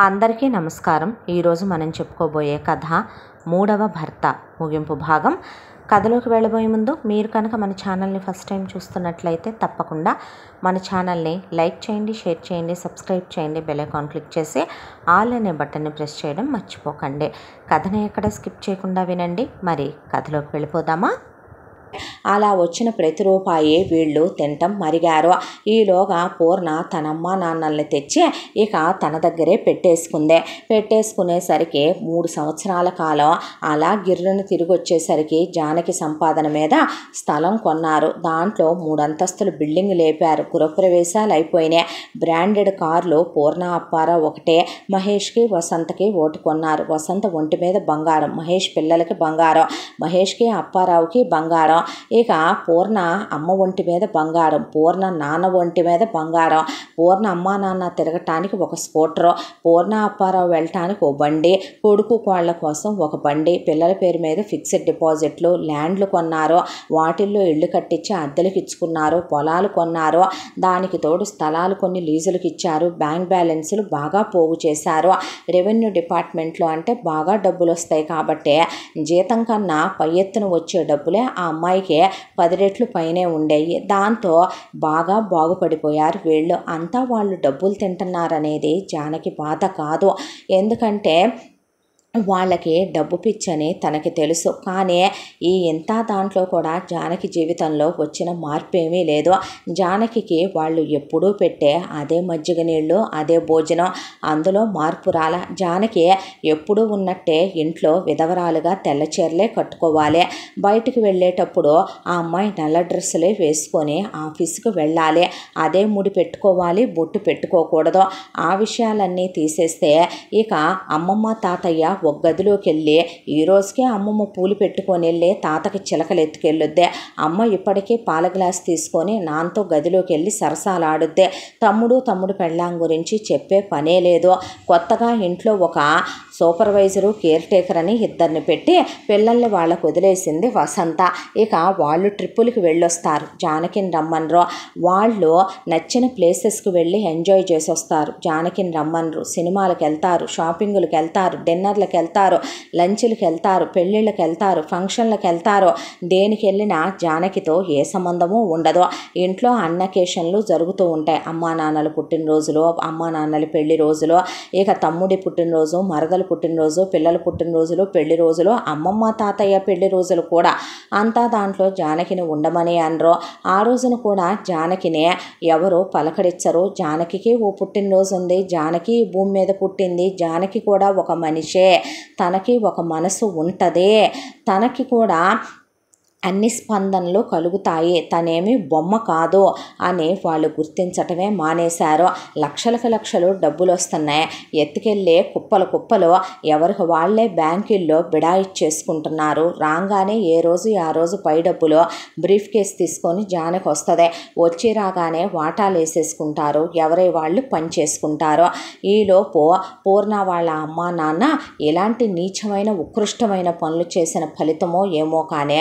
అందరికీ నమస్కారం. ఈరోజు మనం చెప్పుకోబోయే కథ మూడవ భర్త ముగింపు భాగం. కథలోకి వెళ్ళబోయే ముందు మీరు కనుక మన ఛానల్ని ఫస్ట్ టైం చూస్తున్నట్లయితే తప్పకుండా మన ఛానల్ని లైక్ చేయండి, షేర్ చేయండి, సబ్స్క్రైబ్ చేయండి, బెల్ ఐకాన్ క్లిక్ చేసి ఆల్ అనే బటన్ని ప్రెస్ చేయడం మర్చిపోకండి. కథని ఎక్కడ స్కిప్ చేయకుండా వినండి. మరి కథలోకి వెళ్ళిపోదామా? అలా వచ్చిన ప్రతి రూపాయి వీళ్ళు తింటం మరిగారు. ఈలోగా పూర్ణ తన అమ్మా నాన్నల్ని తెచ్చి ఇక తన దగ్గరే పెట్టేసుకునేసరికి 3 సంవత్సరాల కాలం అలా గిర్రను తిరిగి వచ్చేసరికి జానకి సంపాదన మీద స్థలం కొన్నారు. దాంట్లో 3 అంతస్తులు బిల్డింగ్ లేపారు. గృహప్రవేశాలు అయిపోయినాయి. బ్రాండెడ్ కార్లు పూర్ణ అప్పారావు ఒకటే. మహేష్కి వసంతకి ఓటు కొన్నారు. వసంత ఒంటి మీద బంగారం, మహేష్ పిల్లలకి బంగారం, మహేష్కి అప్పారావుకి బంగారం. ఇక పూర్ణ అమ్మ ఒంటి మీద బంగారం, పూర్ణ నాన్న ఒంటి మీద బంగారం, పూర్ణ అమ్మా నాన్న తిరగటానికి ఒక స్కూటరు, పూర్ణ అప్పారావు వెళ్ళటానికి ఒక బండి, కొడుకు కోళ్ల కోసం ఒక బండి, పిల్లల పేరు మీద ఫిక్స్డ్ డిపాజిట్లు, ల్యాండ్లు కొన్నారు. వాటిల్లో ఇళ్ళు కట్టించి అద్దెలకు ఇచ్చుకున్నారు. పొలాలు కొన్నారు. దానికి తోడు స్థలాలు కొన్ని లీజులకు ఇచ్చారు. బ్యాంక్ బ్యాలెన్సులు బాగా పోగు చేశారు. రెవెన్యూ డిపార్ట్మెంట్లో అంటే బాగా డబ్బులు వస్తాయి కాబట్టి జీతం కన్నా పై ఎత్తున వచ్చే డబ్బులే ఆ అమ్మాయికి 10 రెట్లు పైనే ఉండేవి. దాంతో బాగా బాగుపడిపోయారు వీళ్ళు. అంతా వాళ్ళు డబ్బులు తింటున్నారనేది జానకి బాధ కాదు. ఎందుకంటే వాళ్ళకి డబ్బు పిచ్చని తనకి తెలుసు. కానీ ఈ ఇంత దాంట్లో కూడా జానకి జీవితంలో వచ్చిన మార్పు ఏమీ లేదు. జానకికి వాళ్ళు ఎప్పుడూ పెట్టే అదే మజ్జిగ నీళ్ళు, అదే భోజనం, అందులో మార్పు రాల. జానకి ఎప్పుడూ ఉన్నట్టే ఇంట్లో విధవరాలుగా తెల్ల చీరలే కట్టుకోవాలి. బయటికి వెళ్ళేటప్పుడు ఆ అమ్మాయి నల్ల డ్రెస్సులే వేసుకొని ఆఫీస్కి వెళ్ళాలి. అదే ముడి పెట్టుకోవాలి, బొట్టు పెట్టుకోకూడదు. ఆ విషయాలన్నీ తీసేస్తే ఇక అమ్మమ్మ తాతయ్య ఒక గదిలోకి వెళ్ళి ఈ రోజుకే అమ్మమ్మ పూలు పెట్టుకొని వెళ్ళి తాతకి చిలకలు ఎత్తుకెళ్ళొద్దే. అమ్మ ఇప్పటికీ పాల గ్లాస్ తీసుకొని నాన్నతో గదిలోకి వెళ్ళి సరసాలాడుద్దే. తమ్ముడు పెళ్ళాం గురించి చెప్పే పనే లేదు. కొత్తగా ఇంట్లో ఒక సూపర్వైజరు, కేర్ టేకర్ అని 2 పెట్టి పిల్లల్ని వాళ్ళకు వదిలేసింది వసంత. ఇక వాళ్ళు ట్రిప్పులకి వెళ్ళొస్తారు. జానకిని రమ్మనరు. వాళ్ళు నచ్చిన ప్లేసెస్కి వెళ్ళి ఎంజాయ్ చేసి వస్తారు. జానకిని రమ్మనరు. సినిమాలకు వెళ్తారు, షాపింగులకు వెళ్తారు, డిన్నర్లకు వెళ్తారు, లంచ్లకు వెళ్తారు, పెళ్ళిళ్ళకి వెళ్తారు, ఫంక్షన్లకు వెళ్తారు. దేనికి వెళ్ళినా జానకితో ఏ సంబంధము ఉండదు. ఇంట్లో అన్నకేషన్లు జరుగుతూ ఉంటాయి. అమ్మా నాన్నల పుట్టినరోజులు, అమ్మా నాన్నల పెళ్లి రోజులు, ఇక తమ్ముడి పుట్టినరోజు, మరదలు పుట్టినరోజు, పిల్లల పుట్టినరోజులు, పెళ్లి రోజులు, అమ్మమ్మ తాతయ్య పెళ్లి రోజులు కూడా అంతా దాంట్లో జానకిని ఉండమని అనరు. ఆ రోజున కూడా జానకిని ఎవరు పలకరించరు. జానకికి ఓ పుట్టినరోజు ఉంది, జానకి భూమి మీద పుట్టింది, జానకి కూడా ఒక మనిషే, తనకి ఒక మనసు ఉంటుంది, తనకి కూడా అన్ని స్పందనలు కలుగుతాయి, తనేమి బొమ్మ కాదు అని వాళ్ళు గుర్తించటమే మానేశారు. లక్షలు డబ్బులు వస్తున్నాయి. ఎత్తుకెళ్ళి కుప్పలు ఎవరికి వాళ్ళే బ్యాంకుల్లో బిడాయిచ్చేసుకుంటున్నారు. రాగానే ఏ రోజు ఆ రోజు పై డబ్బులు బ్రీఫ్ కేస్ తీసుకొని జానకి వస్తుంది. వచ్చి రాగానే వాటాలు వేసేసుకుంటారు. ఎవరి వాళ్ళు పని చేసుకుంటారు. ఈలోపు పూర్ణ వాళ్ళ అమ్మా నాన్న ఇలాంటి నీచమైన ఉత్కృష్టమైన పనులు చేసిన ఫలితమో ఏమో కానీ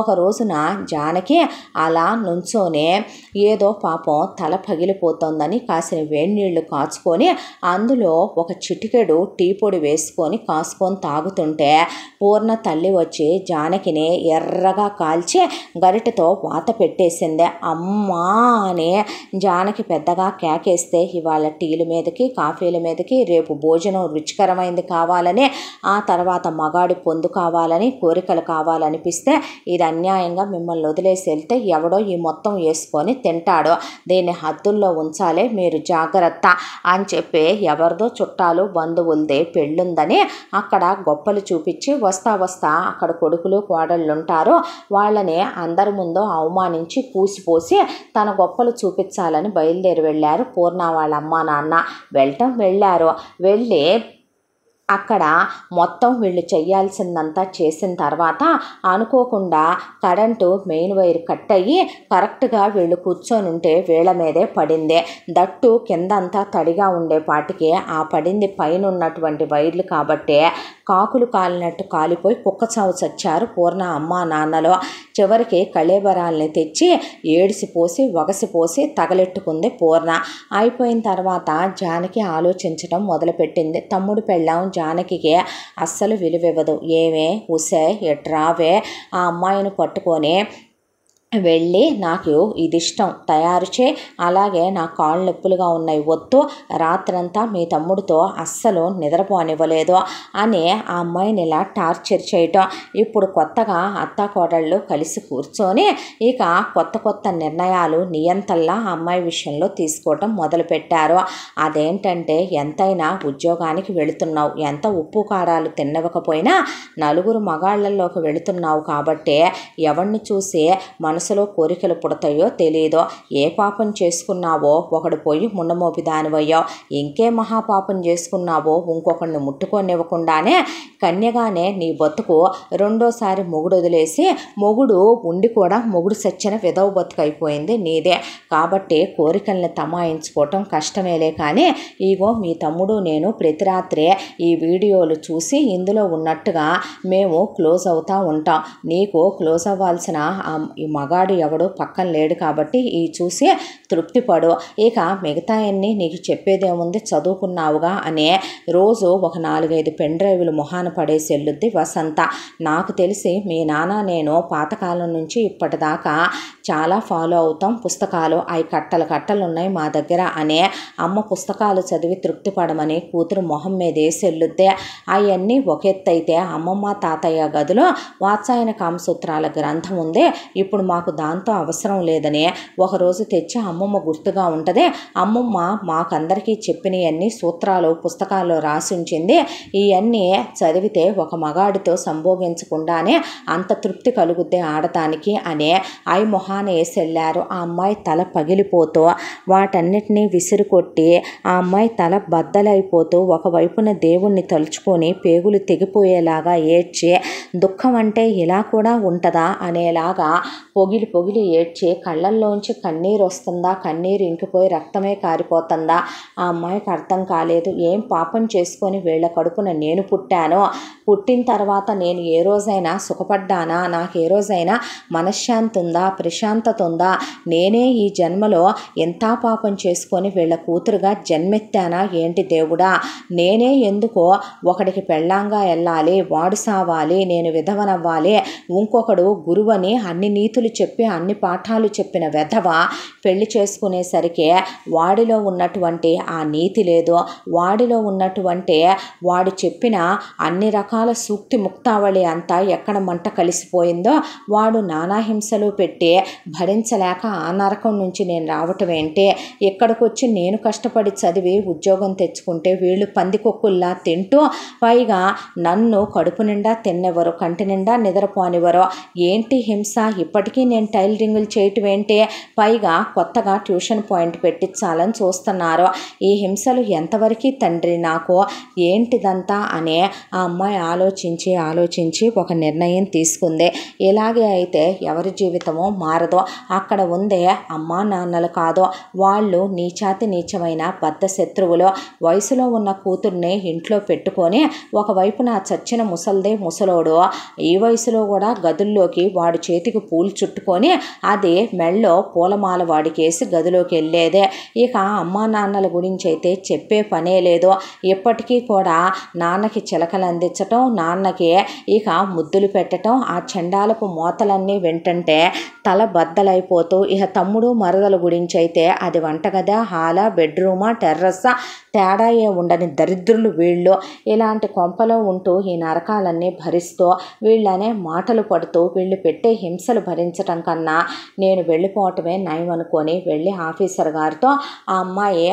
ఒక రోజున జానకి అలా నుంచోనే ఏదో పాపం తల పగిలిపోతుందని కాసిన వేడి నీళ్లు కాచుకొని అందులో ఒక చిటికెడు టీ పొడి వేసుకొని కాసుకొని తాగుతుంటే పూర్ణ తల్లి వచ్చి జానకిని ఎర్రగా కాల్చి గరిటెతో వాత పెట్టేసిందే. అమ్మా అని జానకి పెద్దగా కేకేస్తే ఇవాళ టీల మీదకి కాఫీల మీదకి రేపు భోజనం రుచికరమైంది కావాలని, ఆ తర్వాత మగాడి పొందు కావాలని, కోరికలు కావాలనిపిస్తే ఇది అన్యాయంగా మిమ్మల్ని వదిలేసి వెళ్తే ఎవడో ఈ మొత్తం వేసుకొని తింటాడో, దీన్ని హద్దుల్లో ఉంచాలే, మీరు జాగ్రత్త అని చెప్పి ఎవరిదో చుట్టాలు బంధువులదే పెళ్ళుందని అక్కడ గొప్పలు చూపించి వస్తా అక్కడ కొడుకులు కోడళ్ళు ఉంటారో వాళ్ళని అందరి ముందు అవమానించి పూసిపోసి తన గొప్పలు చూపించాలని బయలుదేరి వెళ్ళారు పూర్ణ వాళ్ళ అమ్మా నాన్న. వెళ్ళారు. వెళ్ళి అక్కడ మొత్తం వీళ్ళు చేయాల్సిందంతా చేసిన తర్వాత అనుకోకుండా కరెంటు మెయిన్ వైర్ కట్ అయ్యి కరెక్ట్గా వీళ్ళు కూర్చొని ఉంటే వీళ్ళ మీదే పడింది. దట్టు కిందంతా తడిగా ఉండే పాటికి ఆ పడింది పైన ఉన్నటువంటి వైర్లు కాబట్టి కాకులు కాలినట్టు కాలిపోయి కుక్క చావు చచ్చారు పూర్ణ అమ్మ నాన్నలో. చివరికి కళేబరాల్ని తెచ్చి ఏడిసిపోసి వగసిపోసి తగలెట్టుకుంది పూర్ణ. అయిపోయిన తర్వాత జానకి ఆలోచించడం మొదలుపెట్టింది. తమ్ముడు పెళ్ళాం జానకికి అస్సలు విలువివ్వదు. ఏమే ఉసే ఎట్రావే ఆ అమ్మాయిని పట్టుకొని వెళ్ళి నాకు ఇది ఇష్టం తయారు చే, అలాగే నా కాళ్ళు నొప్పులుగా ఉన్నాయి వద్దు, రాత్రంతా మీ తమ్ముడితో అస్సలు నిద్రపోనివ్వలేదు అని ఆ అమ్మాయిని ఇలా టార్చర్ చేయటం. ఇప్పుడు కొత్తగా అత్తాకోడళ్ళు కలిసి కూర్చొని ఇక కొత్త కొత్త నిర్ణయాలు నియంతల్లా ఆ అమ్మాయి విషయంలో తీసుకోవటం మొదలుపెట్టారు. అదేంటంటే ఎంతైనా ఉద్యోగానికి వెళుతున్నావు, ఎంత ఉప్పు కారాలు తినవకపోయినా నలుగురు మగాళ్ళల్లోకి వెళుతున్నావు కాబట్టి ఎవరిని చూసి మనసులో కోరికలు పుడతాయో తెలియదో. ఏ పాపం చేసుకున్నావో ఒకడు పోయి ముండమోపి దానివయ్యావు, ఇంకే మహాపాపం చేసుకున్నావో ఇంకొకడిని ముట్టుకొనివ్వకుండానే కన్యగానే నీ బతుకు రెండోసారి మొగుడు వదిలేసి మొగుడు ఉండి కూడా మొగుడు సచ్చిన విధవ బతుకు అయిపోయింది నీదే. కాబట్టి కోరికల్ని తమాయించుకోవటం కష్టమేలే. కానీ ఇగో మీ తమ్ముడు నేను ప్రతి రాత్రే ఈ వీడియోలు చూసి ఇందులో ఉన్నట్టుగా మేము క్లోజ్ అవుతూ ఉంటాం. నీకు క్లోజ్ అవ్వాల్సిన ఈ మగాడు ఎవడు పక్కన లేడు కాబట్టి ఈ చూసి తృప్తిపడు. ఇక మిగతా అన్నీ నీకు చెప్పేదేముంది, చదువుకున్నావుగా అనే రోజు ఒక 4-5 పెన్ డ్రైవ్లు మొహాన పడేసి వెళ్ళుద్ది వసంత. నాకు తెలిసి మీ నాన్న నేను పాతకాలం నుంచి ఇప్పటిదాకా చాలా ఫాలో అవుతాం పుస్తకాలు, అవి కట్టలు కట్టలు ఉన్నాయి మా దగ్గర అనే అమ్మ పుస్తకాలు చదివి తృప్తి పడమని కూతురు మొహం మీద వేసి వెళ్ళుద్దే. అవన్నీ ఒక ఎత్తైతే అమ్మమ్మ తాతయ్య గదిలో వాత్సాయన కామసూత్రాల గ్రంథం ఉంది, ఇప్పుడు మాకు దాంతో అవసరం లేదని ఒకరోజు తెచ్చి అమ్మమ్మ గుర్తుగా ఉంటుంది. అమ్మమ్మ మాకందరికీ చెప్పినవన్నీ సూత్రాలు పుస్తకాల్లో రాసి ఉంచింది, ఇవన్నీ చదివితే ఒక మగాడితో సంభోగించకుండానే అంత తృప్తి కలుగుద్ది ఆడటానికి అనే అయి మొహాన వేసి వెళ్ళారు. ఆ అమ్మాయి తల పగిలిపోతూ వాటన్నిటినీ విసిరుకొట్టి ఆ అమ్మాయి తల బద్దలైపోతూ ఒకవైపున దేవుణ్ణి తలుచుకొని పేగులు తెగిపోయేలాగా ఏడ్చి దుఃఖం అంటే ఇలా కూడా ఉంటుందా అనేలాగా పొగిలి పొగిలి ఏడ్చి కళ్ళల్లోంచి కన్నీరు వస్తుందా, కన్నీరు ఇంకిపోయి రక్తమే కారిపోతుందా ఆ అమ్మాయికి అర్థం కాలేదు. ఏం పాపం చేసుకొని వీళ్ళ కడుపున నేను పుట్టానో, పుట్టిన తర్వాత నేను ఏ రోజైనా సుఖపడ్డానా, నాకు ఏ రోజైనా మనశ్శాంతి ఉందా, ప్రశాంతత ఉందా, నేనే ఈ జన్మలో ఎంత పాపం చేసుకొని వీళ్ళ కూతురుగా జన్మెత్తానా ఏంటి దేవుడా, నేనే ఎందుకో ఒకడికి పెళ్ళాంగా వెళ్ళాలి, వాడు సావాలి, నేను విధవనవ్వాలి, ఇంకొకడు గురువని అన్ని నీతులు చెప్పి అన్ని పాఠాలు చెప్పిన వెధవ పెళ్లి చేసుకునేసరికి వాడిలో ఉన్నటువంటి ఆ నీతి లేదో, వాడిలో ఉన్నటువంటి వాడు చెప్పిన అన్ని రకాల సూక్తి ముక్తావళి అంతా ఎక్కడ మంట కలిసిపోయిందో వాడు నానాహింసలు పెట్టి భరించలేక ఆ నరకం నుంచి నేను రావటం ఏంటి, ఇక్కడికి వచ్చి నేను కష్టపడి చదివి ఉద్యోగం తెచ్చుకుంటే వీళ్ళు పందికొక్కుల్లా తింటూ పైగా నన్ను కడుపు నిండా తిన్నెవరు, కంటి నిండా నిద్రపోనివ్వరు, ఏంటి హింస, ఇప్పటికీ నేను టైలరింగులు చేయటం ఏంటి, పైగా కొత్తగా ట్యూషన్ పాయింట్ పెట్టించాలని చూస్తున్నారు, ఈ హింసలు ఎంతవరకు తండ్రి నాకు ఏంటిదంతా అనే ఆ అమ్మాయి ఆలోచించి ఒక నిర్ణయం తీసుకుంది. ఇలాగే అయితే ఎవరి జీవితమో మారదో, అక్కడ ఉందే అమ్మా నాన్నలు కాదో, వాళ్ళు నీచాతి నీచమైన బద్ధ శత్రువులు. వయసులో ఉన్న కూతుర్ని ఇంట్లో పెట్టుకొని ఒకవైపు నా చచ్చిన ముసల్దే ముసలోడు ఈ వయసులో కూడా గదుల్లోకి వాడి చేతికి పూలు చుట్టుకొని అది మెళ్ళో పూలమాల వాడికేసి గదిలోకి వెళ్ళేదే. ఇక అమ్మా నాన్నల గురించి అయితే చెప్పే పనే లేదు. ఇప్పటికీ కూడా నాన్నకి చిలకలు అందించటం, నాన్నకి ఇక ముద్దులు పెట్టడం, ఆ చండాలపు మోతలన్నీ వింటుంటే తల బద్దలైపోతూ, ఇక తమ్ముడు మరదల గురించి అయితే అది వంటగదా, హాలా, బెడ్రూమా, టెర్రస్సా తేడా ఉండని దరిద్రులు వీళ్ళు. ఇలాంటి కొంపలో ఉంటూ ఈ నరకాలన్నీ భరిస్తూ వీళ్ళనే మాటలు పడుతూ వీళ్ళు పెట్టే హింసలు భరించటం కన్నా నేను వెళ్ళిపోవటమే నయం అనుకొని వెళ్ళి ఆఫీసర్ గారితో ఆ అమ్మాయి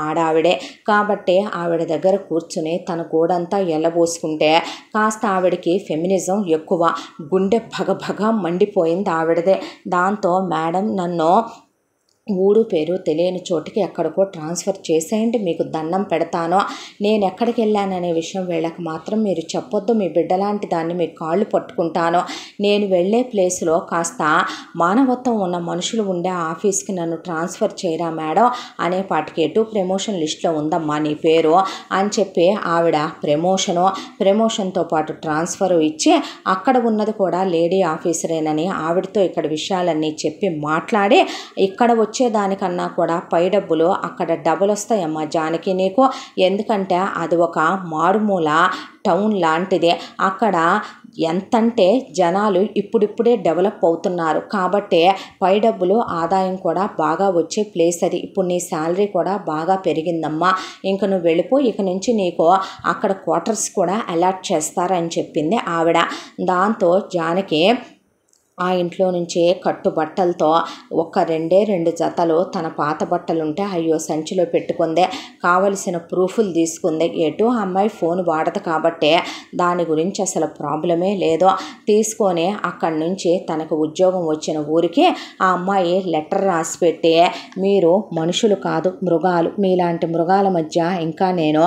ఆడావిడే కాబట్టి ఆవిడ దగ్గర కూర్చుని తన గోడంతా ఎల్లబోసుకుంటే కాస్త ఆవిడకి ఫెమినిజం ఎక్కువ, గుండె భగభగ మండిపోయింది ఆవిడదే. దాంతో మేడం నన్ను ఊరు పేరు తెలియని చోటికి ఎక్కడికో ట్రాన్స్ఫర్ చేసేయండి, మీకు దండం పెడతాను. నేను ఎక్కడికి వెళ్ళాననే విషయం వీళ్ళకి మాత్రం మీరు చెప్పొద్దు. మీ బిడ్డలాంటి దాన్ని మీ కాళ్ళు పట్టుకుంటాను. నేను వెళ్ళే ప్లేస్లో కాస్త మానవత్వం ఉన్న మనుషులు ఉండే ఆఫీస్కి నన్ను ట్రాన్స్ఫర్ చేయరా మేడం అనేపాటికి ఎటు ప్రమోషన్ లిస్ట్లో ఉందమ్మా నీ పేరు అని చెప్పి ఆవిడ ప్రమోషన్తో పాటు ట్రాన్స్ఫర్ ఇచ్చి అక్కడ ఉన్నది కూడా లేడీ ఆఫీసరేనని ఆవిడతో ఇక్కడ విషయాలన్నీ చెప్పి మాట్లాడి ఇక్కడ వచ్చేదానికన్నా కూడా పై డబ్బులు అక్కడ డబుల్ వస్తాయమ్మా జానకి నీకు. ఎందుకంటే అది ఒక మారుమూల టౌన్ లాంటిదే. అక్కడ ఎంతంటే జనాలు ఇప్పుడిప్పుడే డెవలప్ అవుతున్నారు కాబట్టి పై డబ్బులు ఆదాయం కూడా బాగా వచ్చే ప్లేస్ అది. ఇప్పుడు నీ శాలరీ కూడా బాగా పెరిగిందమ్మా, ఇంక నువ్వు వెళ్ళిపో, ఇక నుంచి నీకు అక్కడ క్వార్టర్స్ కూడా అలాట్ చేస్తారని చెప్పింది ఆవిడ. దాంతో జానకి ఆ ఇంట్లో నుంచే కట్టుబట్టలతో ఒక 2 జతలు తన పాత బట్టలుంటే అయ్యో సంచిలో పెట్టుకుందే, కావలసిన ప్రూఫ్లు తీసుకుంది. ఎటు అమ్మాయి ఫోన్ వాడదు కాబట్టి దాని గురించి అసలు ప్రాబ్లమే లేదు. తీసుకొని అక్కడి నుంచి తనకు ఉద్యోగం వచ్చిన ఊరికి ఆ అమ్మాయి లెటర్ రాసి పెట్టి, మీరు మనుషులు కాదు మృగాలు, మీలాంటి మృగాల మధ్య ఇంకా నేను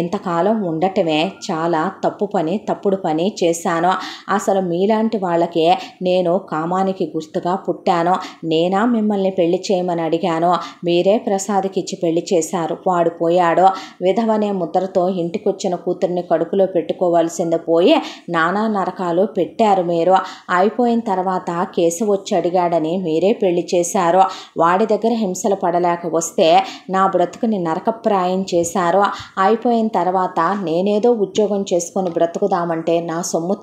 ఎంతకాలం ఉండటమే చాలా తప్పుడు పని చేశాను. అసలు మీలాంటి వాళ్ళకి నేను కామానికి గుర్తుగా పుట్టాను. నేనా మిమ్మల్ని పెళ్లి చేయమని అడిగాను, మీరే ప్రసాద్కి ఇచ్చి పెళ్లి చేశారు. వాడు పోయాడు. విధవనే ముద్రతో ఇంటికొచ్చిన కూతుర్ని కడుపులో పెట్టుకోవాల్సింది పోయి నానా నరకాలు పెట్టారు మీరు. అయిపోయిన తర్వాత కేసు వచ్చి అడిగాడని మీరే పెళ్లి చేశారు. వాడి దగ్గర హింసలు పడలేక వస్తే నా బ్రతుకుని నరకప్రాయం చేశారు. అయిపోయిన తర్వాత నేనేదో ఉద్యోగం చేసుకొని బ్రతుకుదామంటే నా సొమ్ము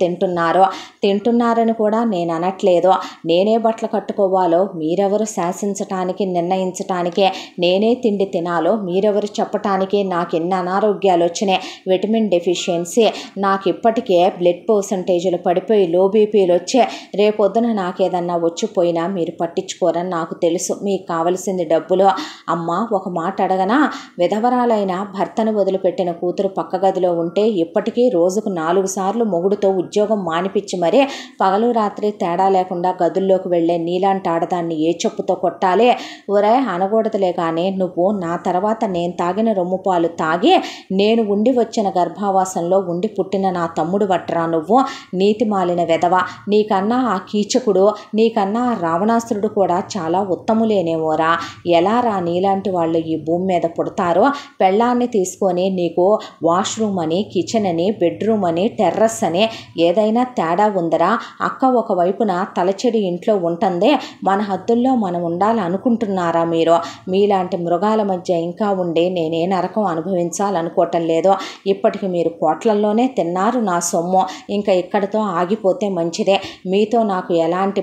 తింటున్నారని కూడా నేను అనట్లేదు. నేనే బట్టలు కట్టుకోవాలో మీరెవరు శాసించటానికి నిర్ణయించటానికే, నేనే తిండి తినాలో మీరెవరు చెప్పటానికి. నాకు ఎన్ని అనారోగ్యాలు వచ్చినాయి, విటమిన్ డెఫిషియన్సీ, నాకు ఇప్పటికే బ్లడ్ పర్సంటేజ్లు పడిపోయి లో బీపీలు వచ్చే, రేపొద్దున నాకేదన్నా వచ్చిపోయినా మీరు పట్టించుకోరని నాకు తెలుసు. మీకు కావలసింది డబ్బులు. అమ్మ ఒక మాట అడగనా, విధవరాలైన భర్తను వదిలిపెట్టిన కూతురు పక్క గదిలో ఉంటే ఇప్పటికీ రోజుకు 4 సార్లు మొగుడుతో ఉద్యోగం మానిపించి మరీ పగలు రాత్రి తేడా లేకుండా గదుల్లోకి వెళ్ళే నీలాంటి ఆడదాన్ని ఏ చెప్పుతో కొట్టాలి? ఒరే అనకూడదులే కానీ నువ్వు నా తర్వాత నేను తాగిన రొమ్ము పాలు తాగి నేను ఉండి వచ్చిన గర్భావాసంలో ఉండి పుట్టిన నా తమ్ముడు వట్రా నువ్వు, నీతి మాలిన వెధవ. నీకన్నా ఆ కీచకుడు, నీకన్నా ఆ రావణాసురుడు కూడా చాలా ఉత్తములేనేమోరా. ఎలా రా నీలాంటి వాళ్ళు ఈ భూమి మీద పుడతారో? పెళ్ళాన్ని తీసుకొని నీకు వాష్రూమ్ అని, కిచెన్ అని, బెడ్రూమ్ అని, టెర్రస్ అని ఏదైనా తేడా ఉందరా? అక్క ఒకవైపున తలచెడి ఇంట్లో ఉంటుందే, మన హద్దుల్లో మనం ఉండాలనుకుంటున్నారా మీరు? మీలాంటి మృగాల మధ్య ఇంకా ఉండి నేనే నరకం అనుభవించాలనుకోవటం లేదు. ఇప్పటికి మీరు కోట్లల్లోనే తిన్నారు నా సొమ్ము. ఇంకా ఇక్కడితో ఆగిపోతే మంచిదే. మీతో నాకు ఎలాంటి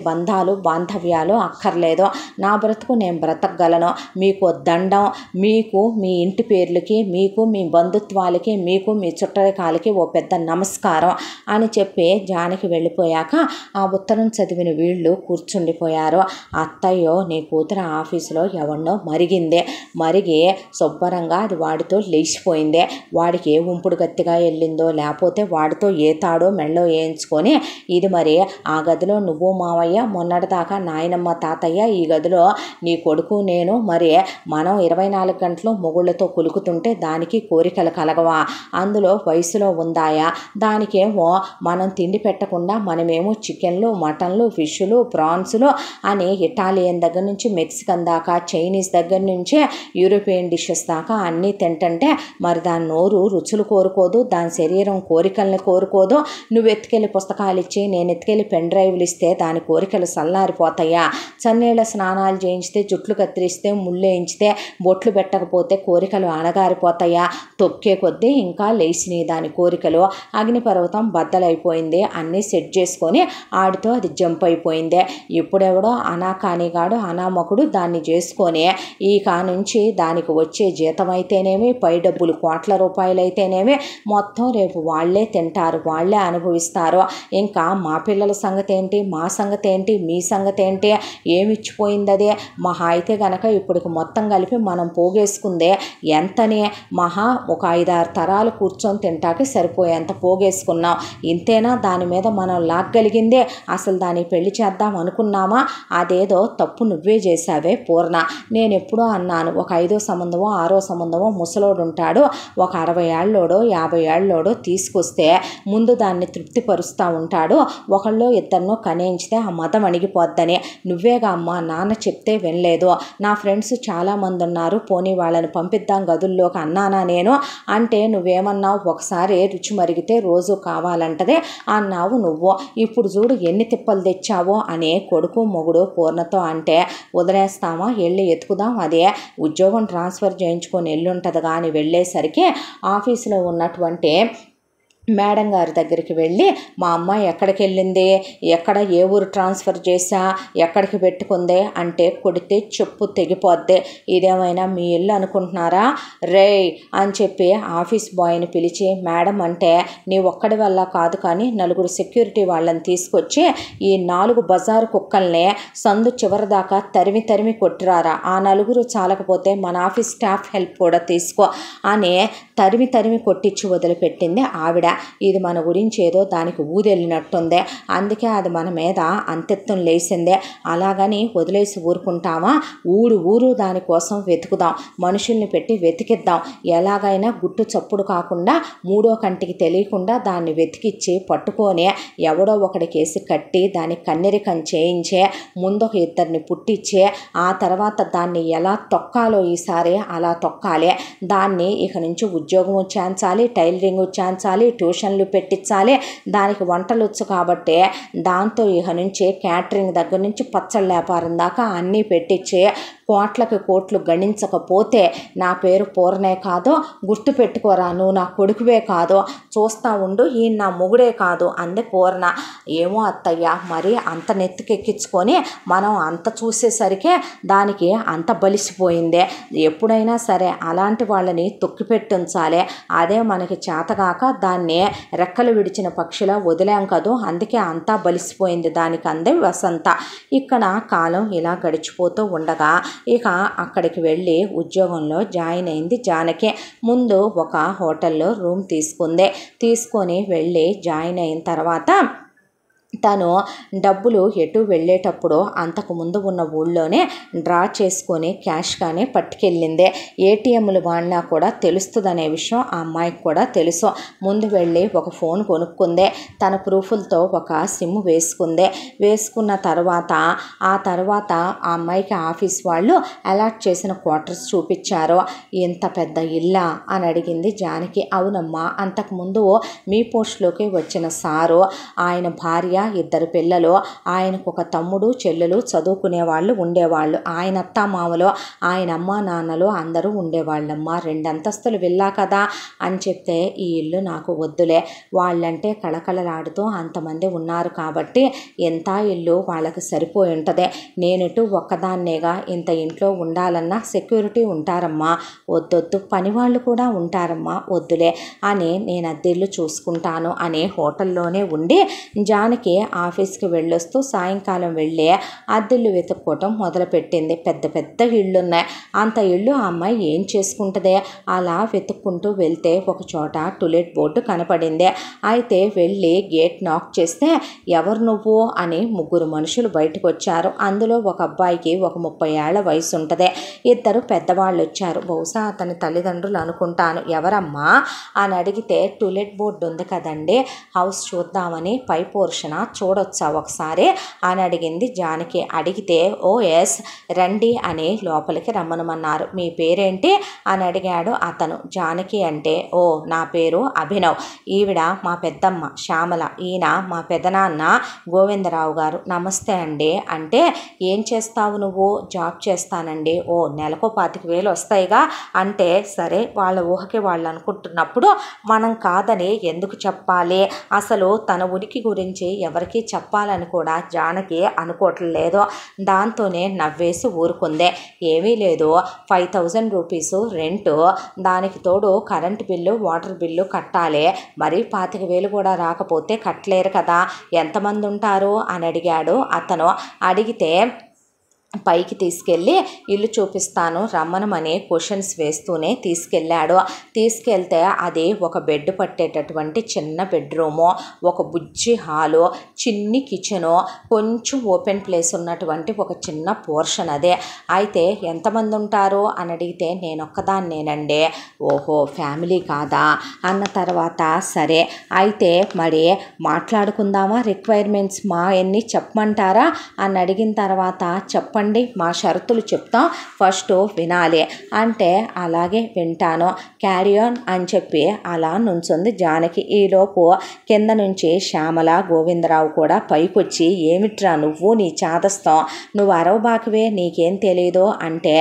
బాంధవ్యాలు అక్కర్లేదు. నా బ్రతుకు నేను బ్రతకగలను. మీకు దండం, మీకు మీ ఇంటి పేర్లకి, మీకు మీ బంధుత్వాలకి, మీకు మీ చుట్టరికాలకి ఓ పెద్ద నమస్కారం అని చెప్పి జానకి వెళ్ళిపోయాక ఆ ఉత్తరం చదివిన వీళ్ళు కూర్చుండిపోయారు. అత్తయ్యో నీ కూతురు ఆఫీసులో ఎవరినో మరిగి శుభ్రంగా అది వాడితో లేచిపోయిందే. వాడికి ఏ ఉంపుడు గత్తిగా వెళ్ళిందో, లేకపోతే వాడితో ఏ తాడో మెళ్ళో వేయించుకొని ఇది మరి ఆ గదిలో నువ్వు మావయ్య, మొన్నటిదాకా నాయనమ్మ తాతయ్య, ఈ గదిలో నీ కొడుకు నేను, మరి మనం 24 గంటలు మొగుళ్ళతో కులుకుతుంటే దానికి కోరికలు కలగవా? అందులో వయసులో ఉందాయా? దానికేమో మనం తిండి పెట్టకుండా మనమేమో చికెన్లు, మటన్లు, ఫిష్లు, ప్రాన్స్లు అని ఇటాలియన్ దగ్గర నుంచి మెక్సికన్ దాకా, చైనీస్ దగ్గర నుంచి యూరోపియన్ డిషెస్ దాకా అన్నీ తింటుంటే మరి దాని నోరు రుచులు కోరుకోదు, దాని శరీరం కోరికల్ని కోరుకోదు. నువ్వు ఎత్తుకెళ్ళి పుస్తకాలు ఇచ్చి నేను ఎత్తుకెళ్ళి పెన్ డ్రైవ్లు ఇస్తే దాని కోరికలు సల్లారిపోతాయా? చన్నీళ్ళ స్నానాలు చేయించితే, జుట్లు కత్తిరిస్తే, ముళ్ళేయించితే, బొట్లు పెట్టకపోతే కోరికలు అణగారిపోతాయా? తొక్కే కొద్దీ ఇంకా లేచినాయి దాని కోరికలు. అగ్నిపర్వతం బద్దలైపోయింది. అన్నీ సెట్ చేసుకొని ఆడితో అది జంప్ అయిపోయిందే. ఇప్పుడెవడో అనాకానిగాడు అనామకుడు దాన్ని చేసుకొని ఈ నుంచి దానికి వచ్చే జీతం అయితేనేమి, పై డబ్బులు కోట్ల రూపాయలు అయితేనేమి మొత్తం రేపు వాళ్లే తింటారు, వాళ్లే అనుభవిస్తారు. ఇంకా మా పిల్లల సంగతి ఏంటి, మా సంగతి ఏంటి, మీ సంగతి ఏంటి? ఏమిచ్చిపోయింది అదే మహా అయితే గనక ఇప్పటికి మొత్తం కలిపి మనం పోగేసుకుందే ఎంతనే మహా ఒక 5-6 తరాలు కూర్చొని తింటాకి సరిపోయేంత పోగేసుకున్నాం. ఇంతేనా దాని మీద మనం లాగగలిగిందే? అసలు దాని కానీ పెళ్లి చేద్దాం అనుకున్నామా? అదేదో తప్పు నువ్వే చేశావే పూర్ణ. నేను ఎప్పుడో అన్నాను, ఒక 5వ సంబంధమో 6వ సంబంధమో ముసలోడు ఉంటాడు, ఒక 60 ఏళ్ళోడో 50 ఏళ్ళోడో తీసుకొస్తే ముందు దాన్ని తృప్తిపరుస్తూ ఉంటాడు, ఒకళ్ళో ఇద్దరినో కనేయించితే ఆ మతం అణిగిపోద్దని. నువ్వేగా అమ్మా నాన్న చెప్తే వినలేదు. నా ఫ్రెండ్స్ చాలామంది ఉన్నారు, పోనీ వాళ్ళని పంపిద్దాం గదుల్లోకి అన్నానా నేను? అంటే నువ్వేమన్నావు, ఒకసారి రుచి మరిగితే రోజు కావాలంటదే అన్నావు నువ్వు. ఇప్పుడు చూడు ఎన్ని తిప్పలు తెచ్చావో అని కొడుకు మొగుడు పూర్ణతో అంటే, వదిలేస్తామా, వెళ్ళి ఎత్తుకుదాం, అదే ఉద్యోగం ట్రాన్స్ఫర్ చేయించుకొని వెళ్ళుంటుంది కానీ వెళ్ళేసరికి ఆఫీసులో ఉన్నటువంటి మేడం గారి దగ్గరికి వెళ్ళి, మా అమ్మాయి ఎక్కడికి వెళ్ళింది, ఎక్కడ ఏ ఊరు ట్రాన్స్ఫర్ చేసా, ఎక్కడికి పెట్టుకుంది అంటే కొడితే చెప్పు తెగిపోద్ది. ఇదేమైనా మీ ఇల్లు అనుకుంటున్నారా రే అని చెప్పి ఆఫీస్ బాయ్ని పిలిచి, మేడం అంటే నీ ఒక్కడి వల్ల కాదు కానీ 4 సెక్యూరిటీ వాళ్ళని తీసుకొచ్చి ఈ 4 బజారు కుక్కల్ని సందు చివరిదాకా తరిమి తరిమి కొట్టిరారా, ఆ 4 చాలకపోతే మన ఆఫీస్ స్టాఫ్ హెల్ప్ కూడా తీసుకో అని తరిమి తరిమి కొట్టించి వదిలిపెట్టింది ఆవిడ. ఇది మన గురించి ఏదో దానికి ఊదెళ్ళినట్టుందే, అందుకే అది మన మీద అంతెత్తం లేసిందే. అలాగని వదిలేసి ఊరుకుంటామా? ఊరు దానికోసం వెతుకుదాం, మనుషుల్ని పెట్టి వెతికిద్దాం. ఎలాగైనా గుట్టు చప్పుడు కాకుండా 3వ కంటికి తెలియకుండా దాన్ని వెతికిచ్చి పట్టుకొని ఎవడో ఒకడి కేసి కట్టి దానికి కన్నెరికం చేయించే, ముందొక 2 పుట్టించే, ఆ తర్వాత దాన్ని ఎలా తొక్కాలో ఈసారి అలా తొక్కాలి. దాన్ని ఇక నుంచి ఉద్యోగం చేయించాలి, టైలరింగ్ చేయించాలి, ట్యూషన్లు పెట్టించాలి. దానికి వంటలు వచ్చు కాబట్టి దాంతో ఇక నుంచి క్యాటరింగ్ దగ్గర నుంచి పచ్చళ్ళ వ్యాపారం దాకా అన్నీ పెట్టించి కోట్లకి కోట్లు గణించకపోతే నా పేరు పూర్ణే కాదు, గుర్తుపెట్టుకోరా, నువ్వు నా కొడుకువే కాదు, చూస్తూ ఉండు, ఈ నా మొగుడే కాదు అంది పూర్ణ. ఏమో అత్తయ్య, మరి అంత నెత్తికెక్కించుకొని మనం అంత చూసేసరికి దానికి అంత బలిసిపోయిందే. ఎప్పుడైనా సరే అలాంటి వాళ్ళని తొక్కిపెట్టించాలి. అదే మనకి చేతగాక దాన్ని రెక్కలు విడిచిన పక్షిలా వదిలాం కదూ, అందుకే అంతా బలిసిపోయింది దానికి అంది వసంత. ఇక్కడ కాలం ఇలా గడిచిపోతూ ఉండగా ఇక అక్కడికి వెళ్ళి ఉద్యోగంలో జాయిన్ అయింది జానకి. ముందు ఒక హోటల్లో రూమ్ తీసుకొని వెళ్ళి జాయిన్ అయిన తర్వాత తను డబ్బులు ఎటు వెళ్ళేటప్పుడు అంతకుముందు ఉన్న ఊళ్ళోనే డ్రా చేసుకొని క్యాష్ కానీ పట్టుకెళ్ళింది. ఏటీఎంలు వాడినా కూడా తెలుస్తుందనే విషయం ఆ అమ్మాయికి కూడా తెలుసు. ముందు వెళ్ళి ఒక ఫోన్ కొనుక్కుంది, తన ప్రూఫ్లతో ఒక సిమ్ వేసుకున్న తర్వాత ఆ అమ్మాయికి ఆఫీస్ వాళ్ళు అలాట్ చేసిన క్వార్టర్స్ చూపించారు. ఇంత పెద్ద ఇల్లా అని అడిగింది జానకి. అవునమ్మా, అంతకుముందు మీ పోస్ట్లోకి వచ్చిన సారు, ఆయన భార్య, 2 పిల్లలు, ఆయనకు ఒక తమ్ముడు చెల్లెలు చదువుకునే వాళ్ళు ఉండేవాళ్ళు, ఆయన అత్తామామలు, ఆయన అమ్మ నాన్నలు అందరూ ఉండేవాళ్ళమ్మా. 2 అంతస్తులు విల్లా కదా అని చెప్తే, ఈ ఇల్లు నాకు వద్దులే, వాళ్ళంటే కళకళలాడుతూ అంతమంది ఉన్నారు కాబట్టి ఎంత ఇల్లు వాళ్ళకి సరిపోయి ఉంటుంది, నేనెటు ఒక్కదాన్నేగా, ఇంత ఇంట్లో ఉండాలన్నా సెక్యూరిటీ ఉంటారమ్మా, వద్దొద్దు, పనివాళ్ళు కూడా ఉంటారమ్మా, వద్దులే అని నేను అద్దెళ్ళు చూసుకుంటాను అని హోటల్లోనే ఉండి జానకి ఆఫీస్కి వెళ్ళొస్తూ సాయంకాలం వెళ్ళి అద్దెళ్ళు వెతుక్కోవటం మొదలుపెట్టింది. పెద్ద ఇళ్ళున్నాయి. అంత ఇళ్ళు ఆ అమ్మాయి ఏం చేసుకుంటుందే? అలా వెతుక్కుంటూ వెళ్తే ఒక చోట టులెట్ బోర్డు కనపడింది. అయితే వెళ్ళి గేట్ నాక్ చేస్తే ఎవరు నువ్వు అని 3 మనుషులు బయటకు వచ్చారు. అందులో ఒక అబ్బాయికి ఒక 30 ఏళ్ల వయసు ఉంటుంది. 2 పెద్దవాళ్ళు వచ్చారు, బహుశా అతని తల్లిదండ్రులు అనుకుంటాను. ఎవరమ్మా అని అడిగితే, టులెట్ బోర్డు ఉంది కదండి, హౌస్ చూద్దామని, పై పోర్షన్ చూడొచ్చా ఒకసారి అని అడిగింది జానకి. అడిగితే ఓ ఎస్ రండి అని లోపలికి రమ్మనమన్నారు. మీ పేరేంటి అని అడిగాడు అతను. జానకి అంటే, ఓ నా పేరు అభినవ్, ఈవిడ మా పెద్దమ్మ శ్యామల, ఈయన మా పెదనాన్న గోవిందరావు గారు. నమస్తే అండి అంటే, ఏం చేస్తావు నువ్వు? జాబ్ చేస్తానండి. ఓ నెలకు 25,000 వస్తాయిగా అంటే, సరే వాళ్ళ ఊహకి వాళ్ళు అనుకుంటున్నప్పుడు మనం కాదని ఎందుకు చెప్పాలి? అసలు తన ఉనికి గురించి ఎవరికి చెప్పాలని కూడా జానకి అనుకోవట్లేదు. దాంతోనే నవ్వేసి ఊరుకుందే. ఏమీ లేదు, 5,000 రూపీసు రెంటు, దానికి తోడు కరెంటు బిల్లు, వాటర్ బిల్లు కట్టాలి, మరి 25,000 కూడా రాకపోతే కట్టలేరు కదా, ఎంతమంది ఉంటారు అని అడిగాడు అతను. అడిగితే పైకి తీసుకెళ్ళి ఇల్లు చూపిస్తాను రమ్మనమని క్వశ్చన్స్ వేస్తూనే తీసుకెళ్ళాడు. తీసుకెళ్తే అది ఒక బెడ్ పట్టేటటువంటి చిన్న బెడ్రూము, ఒక బుజ్జి హాలు, చిన్ని కిచెను, కొంచెం ఓపెన్ ప్లేస్ ఉన్నటువంటి ఒక చిన్న పోర్షన్ అదే. అయితే ఎంతమంది ఉంటారు అని అడిగితే నేనొక్కదాన్నేనండి. ఓహో ఫ్యామిలీ కాదా అన్న తర్వాత సరే అయితే మరి మాట్లాడుకుందామా, రిక్వైర్మెంట్స్ మా ఎన్ని చెప్పమంటారా అని అడిగిన తర్వాత చెప్పండి మా షరతులు చెప్తాం, ఫస్ట్ వినాలి అంటే అలాగే వింటాను, క్యారీ ఆన్ అని చెప్పి అలా నుంచుంది జానకి. ఈలోపు కింద నుంచి శ్యామల గోవిందరావు కూడా పైకొచ్చి ఏమిట్రా నువ్వు నీ చాదస్తం, నువ్వు అరవబాకివే నీకేం తెలియదు అంటే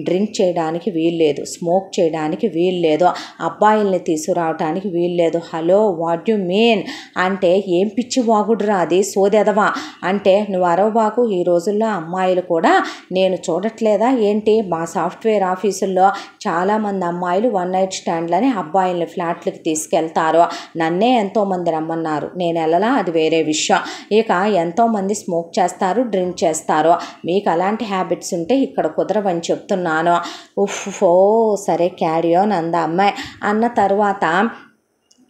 డ్రింక్ చేయడానికి వీల్లేదు, స్మోక్ చేయడానికి వీల్లేదు, అబ్బాయిల్ని తీసుకురావడానికి వీల్లేదు. హలో వాట్ యు మీన్ అంటే ఏం పిచ్చి వాగుడురా అది సోదెదవా అంటే నువ్వు అరవబాకు, ఈ రోజుల్లో అమ్మాయిలు కూడా నేను చూడట్లేదా ఏంటి, మా సాఫ్ట్వేర్ ఆఫీసుల్లో చాలామంది అమ్మాయిలు వన్ నైట్ స్టాండ్లని అబ్బాయిల్ని ఫ్లాట్లకి తీసుకెళ్తారు, నన్నే ఎంతోమంది రమ్మన్నారు, నేను వెళ్ళలా అది వేరే విషయం. ఇక ఎంతోమంది స్మోక్ చేస్తారు, డ్రింక్ చేస్తారు, మీకు అలాంటి హ్యాబిట్స్ ఉంటే ఇక్కడ కుదరవని చెప్తున్నాను. ఓ సరే క్యారీ ఆన్ అంద అమ్మాయి. అన్న తర్వాత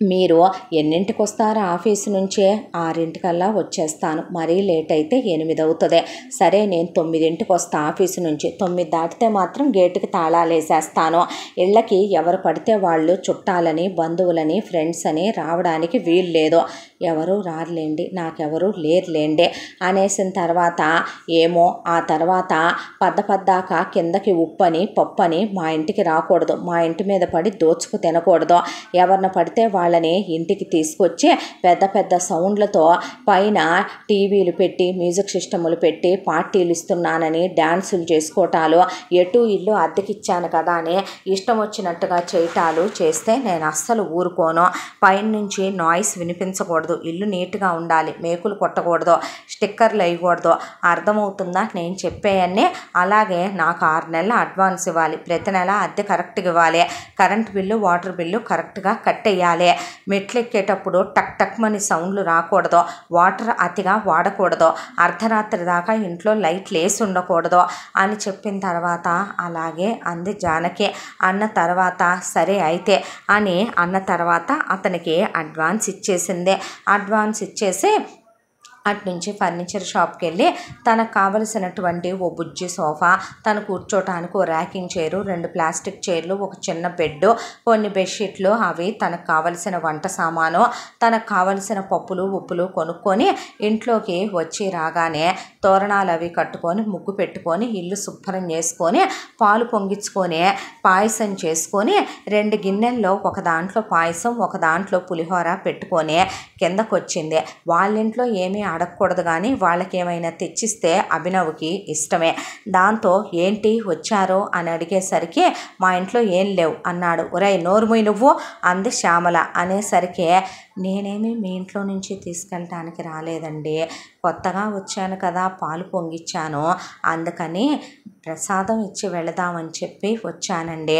మీరు ఎన్నింటికి వస్తారో ఆఫీసు నుంచే? 6 వచ్చేస్తాను, మరీ లేట్ అయితే 8 అవుతుంది. సరే నేను 9 వస్తా ఆఫీసు నుంచి, 9 దాటితే మాత్రం గేటుకి తాళాలు వేసేస్తాను, ఇళ్ళకి ఎవరు పడితే వాళ్ళు చుట్టాలని బంధువులని ఫ్రెండ్స్ అని రావడానికి వీలు లేదు, ఎవరు రారులేండి నాకెవరు లేరులేండి అనేసిన తర్వాత ఏమో ఆ తర్వాత పద్దాక కిందకి ఉప్పని పప్పని మా ఇంటికి రాకూడదు, మా ఇంటి మీద పడి దోచుకు తినకూడదు, ఎవరిని పడితే వాళ్ళని ఇంటికి తీసుకొచ్చి పెద్ద సౌండ్లతో పైన టీవీలు పెట్టి మ్యూజిక్ సిస్టములు పెట్టి పార్టీలు ఇస్తున్నానని డ్యాన్సులు చేసుకోవటాలు, ఎటు ఇల్లు అద్దెకిచ్చాను కదా అని ఇష్టం వచ్చినట్టుగా చేయటాలు చేస్తే నేను అస్సలు ఊరుకోను. పైన నుంచి నాయిస్ వినిపించకూడదు, ఇల్లు నీట్గా ఉండాలి, మేకులు కొట్టకూడదు, స్టిక్కర్లు వేయకూడదు, అర్థమవుతుందా నేను చెప్పేయన్నీ. అలాగే నాకు 6 నెలల అడ్వాన్స్ ఇవ్వాలి, ప్రతి నెల అద్దె కరెక్ట్గా ఇవ్వాలి, కరెంట్ బిల్లు వాటర్ బిల్లు కరెక్ట్గా కట్టేయాలి, మెట్లు ఎక్కేటప్పుడు టక్ టక్ మని సౌండ్లు రాకూడదు, వాటర్ అతిగా వాడకూడదు, అర్ధరాత్రి దాకా ఇంట్లో లైట్లు వేసి ఉండకూడదు అని చెప్పిన తర్వాత అలాగే అంది జానకి. అన్న తర్వాత సరే అయితే అని అన్న తర్వాత అతనికి అడ్వాన్స్ ఇచ్చేసింది. అడ్వాన్స్ ఇచ్చేసి అట్నుంచి ఫర్నిచర్ షాప్కి వెళ్ళి తనకు కావలసినటువంటి ఓ బుజ్జి సోఫా, తను కూర్చోటానికి ఓ ర్యాకింగ్ చైరు, 2 ప్లాస్టిక్ చైర్లు, ఒక చిన్న బెడ్, కొన్ని బెడ్షీట్లు, అవి తనకు కావలసిన వంట సామాను, తనకు కావలసిన పప్పులు ఉప్పులు కొనుక్కొని ఇంట్లోకి వచ్చి రాగానే తోరణాలు అవి కట్టుకొని ముగ్గు పెట్టుకొని ఇల్లు శుభ్రం చేసుకొని పాలు పొంగించుకొని పాయసం చేసుకొని 2 గిన్నెల్లో ఒక దాంట్లో పాయసం ఒక దాంట్లో పులిహోర పెట్టుకొని కిందకు వచ్చింది. వాళ్ళింట్లో ఏమీ అడగకూడదు కానీ వాళ్ళకి ఏమైనా తెచ్చిస్తే అభినవ్కి ఇష్టమే. దాంతో ఏంటి వచ్చారో అని అడిగేసరికి మా ఇంట్లో ఏం లేవు అన్నాడు. ఒరేయ్ నోరుమూయి నువ్వు అంది శ్యామల. అనేసరికి నేనేమి మీ ఇంట్లో నుంచి తీసుకెళ్ళటానికి రాలేదండి, కొత్తగా వచ్చాను కదా పాలు పొంగిచ్చాను, అందుకని ప్రసాదం ఇచ్చి వెళదామని చెప్పి వచ్చానండి.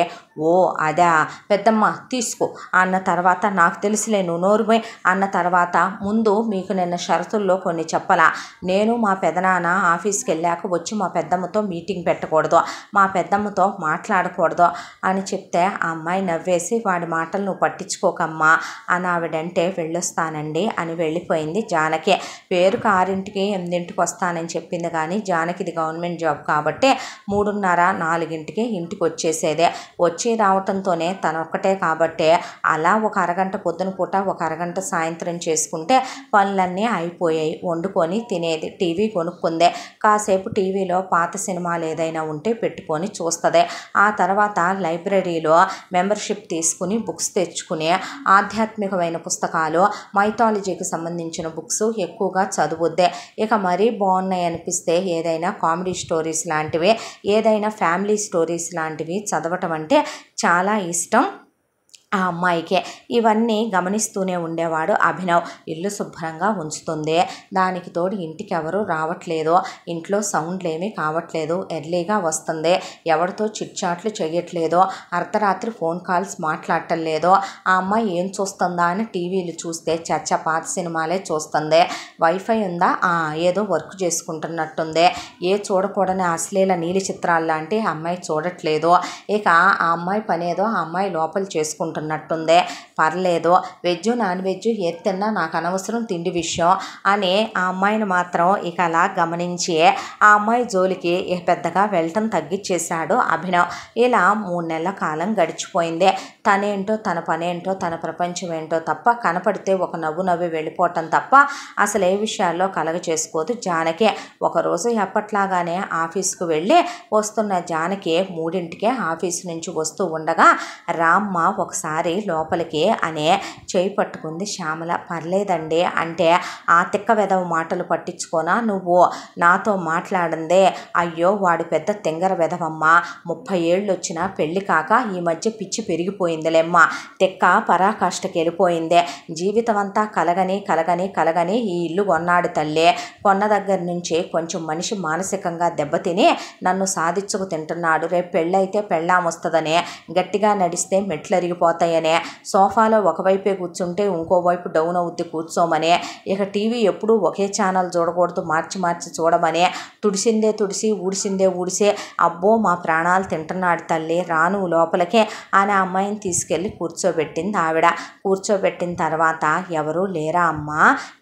ఓ అదా పెద్దమ్మ తీసుకో అన్న తర్వాత నాకు తెలుసులే నువ్వు నోరుమూయి అన్న తర్వాత ముందు మీకు నిన్న షరతుల్లో కొన్ని చెప్పలా, నేను మా పెదనాన్న ఆఫీస్కి వెళ్ళాక వచ్చి మా పెద్దమ్మతో మీటింగ్ పెట్టకూడదు, మా పెద్దమ్మతో మాట్లాడకూడదు అని చెప్తే ఆ అమ్మాయి నవ్వేసి వాడి మాటలు నువ్వు పట్టించుకోకమ్మా అని ఆవిడంటే వెళ్ళొస్తానండి అని వెళ్ళిపోయింది జానకి. పేరుకు 6ంటికి 8ంటికి వస్తానని చెప్పింది కానీ జానకిది గవర్నమెంట్ జాబ్ కాబట్టి 3:30 4ంటికి ఇంటికి వచ్చేసేదే. వచ్చి రావటంతోనే తను ఒక్కటే కాబట్టి అలా ఒక అరగంట పొద్దున పూట ఒక అరగంట సాయంత్రం చేసుకుంటే పనులన్నీ అయిపోయాయి. వండుకొని తినేది, టీవీ కొనుక్కుందే, కాసేపు టీవీలో పాత సినిమాలు ఏదైనా ఉంటే పెట్టుకొని చూస్తుంది. ఆ తర్వాత లైబ్రరీలో మెంబర్షిప్ తీసుకుని బుక్స్ తెచ్చుకుని ఆధ్యాత్మికమైన పుస్తకాలు మైథాలజీకి సంబంధించిన బుక్స్ ఎక్కువగా చదువుద్దే. ఇక మరీ బాగున్నాయి అనిపిస్తే ఏదైనా కామెడీ స్టోరీస్ లాంటివి ఏదైనా ఫ్యామిలీ స్టోరీస్ లాంటివి చదవటం అంటే చాలా ఇష్టం ఆ అమ్మాయికే. ఇవన్నీ గమనిస్తూనే ఉండేవాడు అభినవ్. ఇల్లు శుభ్రంగా ఉంచుతుంది, దానికి తోడు ఇంటికి ఎవరు రావట్లేదు, ఇంట్లో సౌండ్లేమీ కావట్లేదు, ఎర్లీగా వస్తుంది, ఎవరితో చిట్చాట్లు చేయట్లేదు, అర్ధరాత్రి ఫోన్ కాల్స్ మాట్లాడటం లేదు. ఆ అమ్మాయి ఏం చూస్తుందా అని టీవీలు చూస్తే చచ్చ పాత సినిమాలే చూస్తుంది. వైఫై ఉందా, ఏదో వర్క్ చేసుకుంటున్నట్టుంది, ఏ చూడకూడని అశ్లీల నీలి చిత్రాలు లాంటి అమ్మాయి చూడట్లేదు. ఇక ఆ అమ్మాయి పనేదో ఆ అమ్మాయి లోపల చేసుకుంటున్నట్టుంది. పర్లేదు, వెజ్ నాన్ వెజ్ ఏది తిన్నా నాకు అనవసరం తిండి విషయం అని ఆ అమ్మాయిని మాత్రం ఇక అలా గమనించి ఆ అమ్మాయి జోలికి ఇక పెద్దగా వెళ్ళటం తగ్గించేశాడు అభినవ్. ఇలా 3 నెలల కాలం గడిచిపోయింది. తనేంటో తన పనేంటో తన ప్రపంచం ఏంటో తప్ప, కనపడితే ఒక నవ్వు నవ్వి వెళ్ళిపోవటం తప్ప అసలు ఏ విషయాల్లో కలగ చేసుకోదు జానకి. ఒకరోజు ఎప్పట్లాగానే ఆఫీస్కు వెళ్ళి వస్తున్న జానకి 3ంటికే ఆఫీసు నుంచి వస్తూ ఉండగా రామ్మ ఒకసారి లోపలికి అనే చేయి పట్టుకుంది శ్యామల. పర్లేదండి అంటే, ఆ తిక్క వెదవ మాటలు పట్టించుకోనా నువ్వు, నాతో మాట్లాడిందే. అయ్యో వాడు పెద్ద తెంగర వెదవమ్మ, 30 ఏళ్ళు వచ్చినా పెళ్లి కాక ఈ మధ్య పిచ్చి పెరిగిపోయిందిలేమ్మ, తిక్క పరాకాష్ఠకి వెళ్ళిపోయిందే. జీవితం అంతా కలగని కలగని కలగని ఈ ఇల్లు కొన్నాడు తల్లి. కొన్న దగ్గర నుంచి కొంచెం మనిషి మానసికంగా దెబ్బతిని నన్ను సాధించుకు తింటున్నాడు. రేపు పెళ్ళైతే పెళ్ళాం వస్తుందనే, గట్టిగా నడిస్తే మెట్లు అరిగిపోతాయనే, సోఫాలో ఒకవైపే కూర్చుంటే ఇంకోవైపు డౌన్ అవుద్ది కూర్చోమనే, ఇక టీవీ ఎప్పుడూ ఒకే ఛానల్ చూడకూడదు, మార్చి మార్చి చూడమనే, తుడిసిందే తుడిసి ఊడిసిందే ఊడిసే, అబ్బో మా ప్రాణాలు తింటున్నాడు తల్లి, రాను లోపలికే అని ఆ అమ్మాయిని తీసుకెళ్ళి కూర్చోబెట్టింది ఆవిడ. కూర్చోబెట్టిన తర్వాత ఎవరూ లేరా అమ్మా,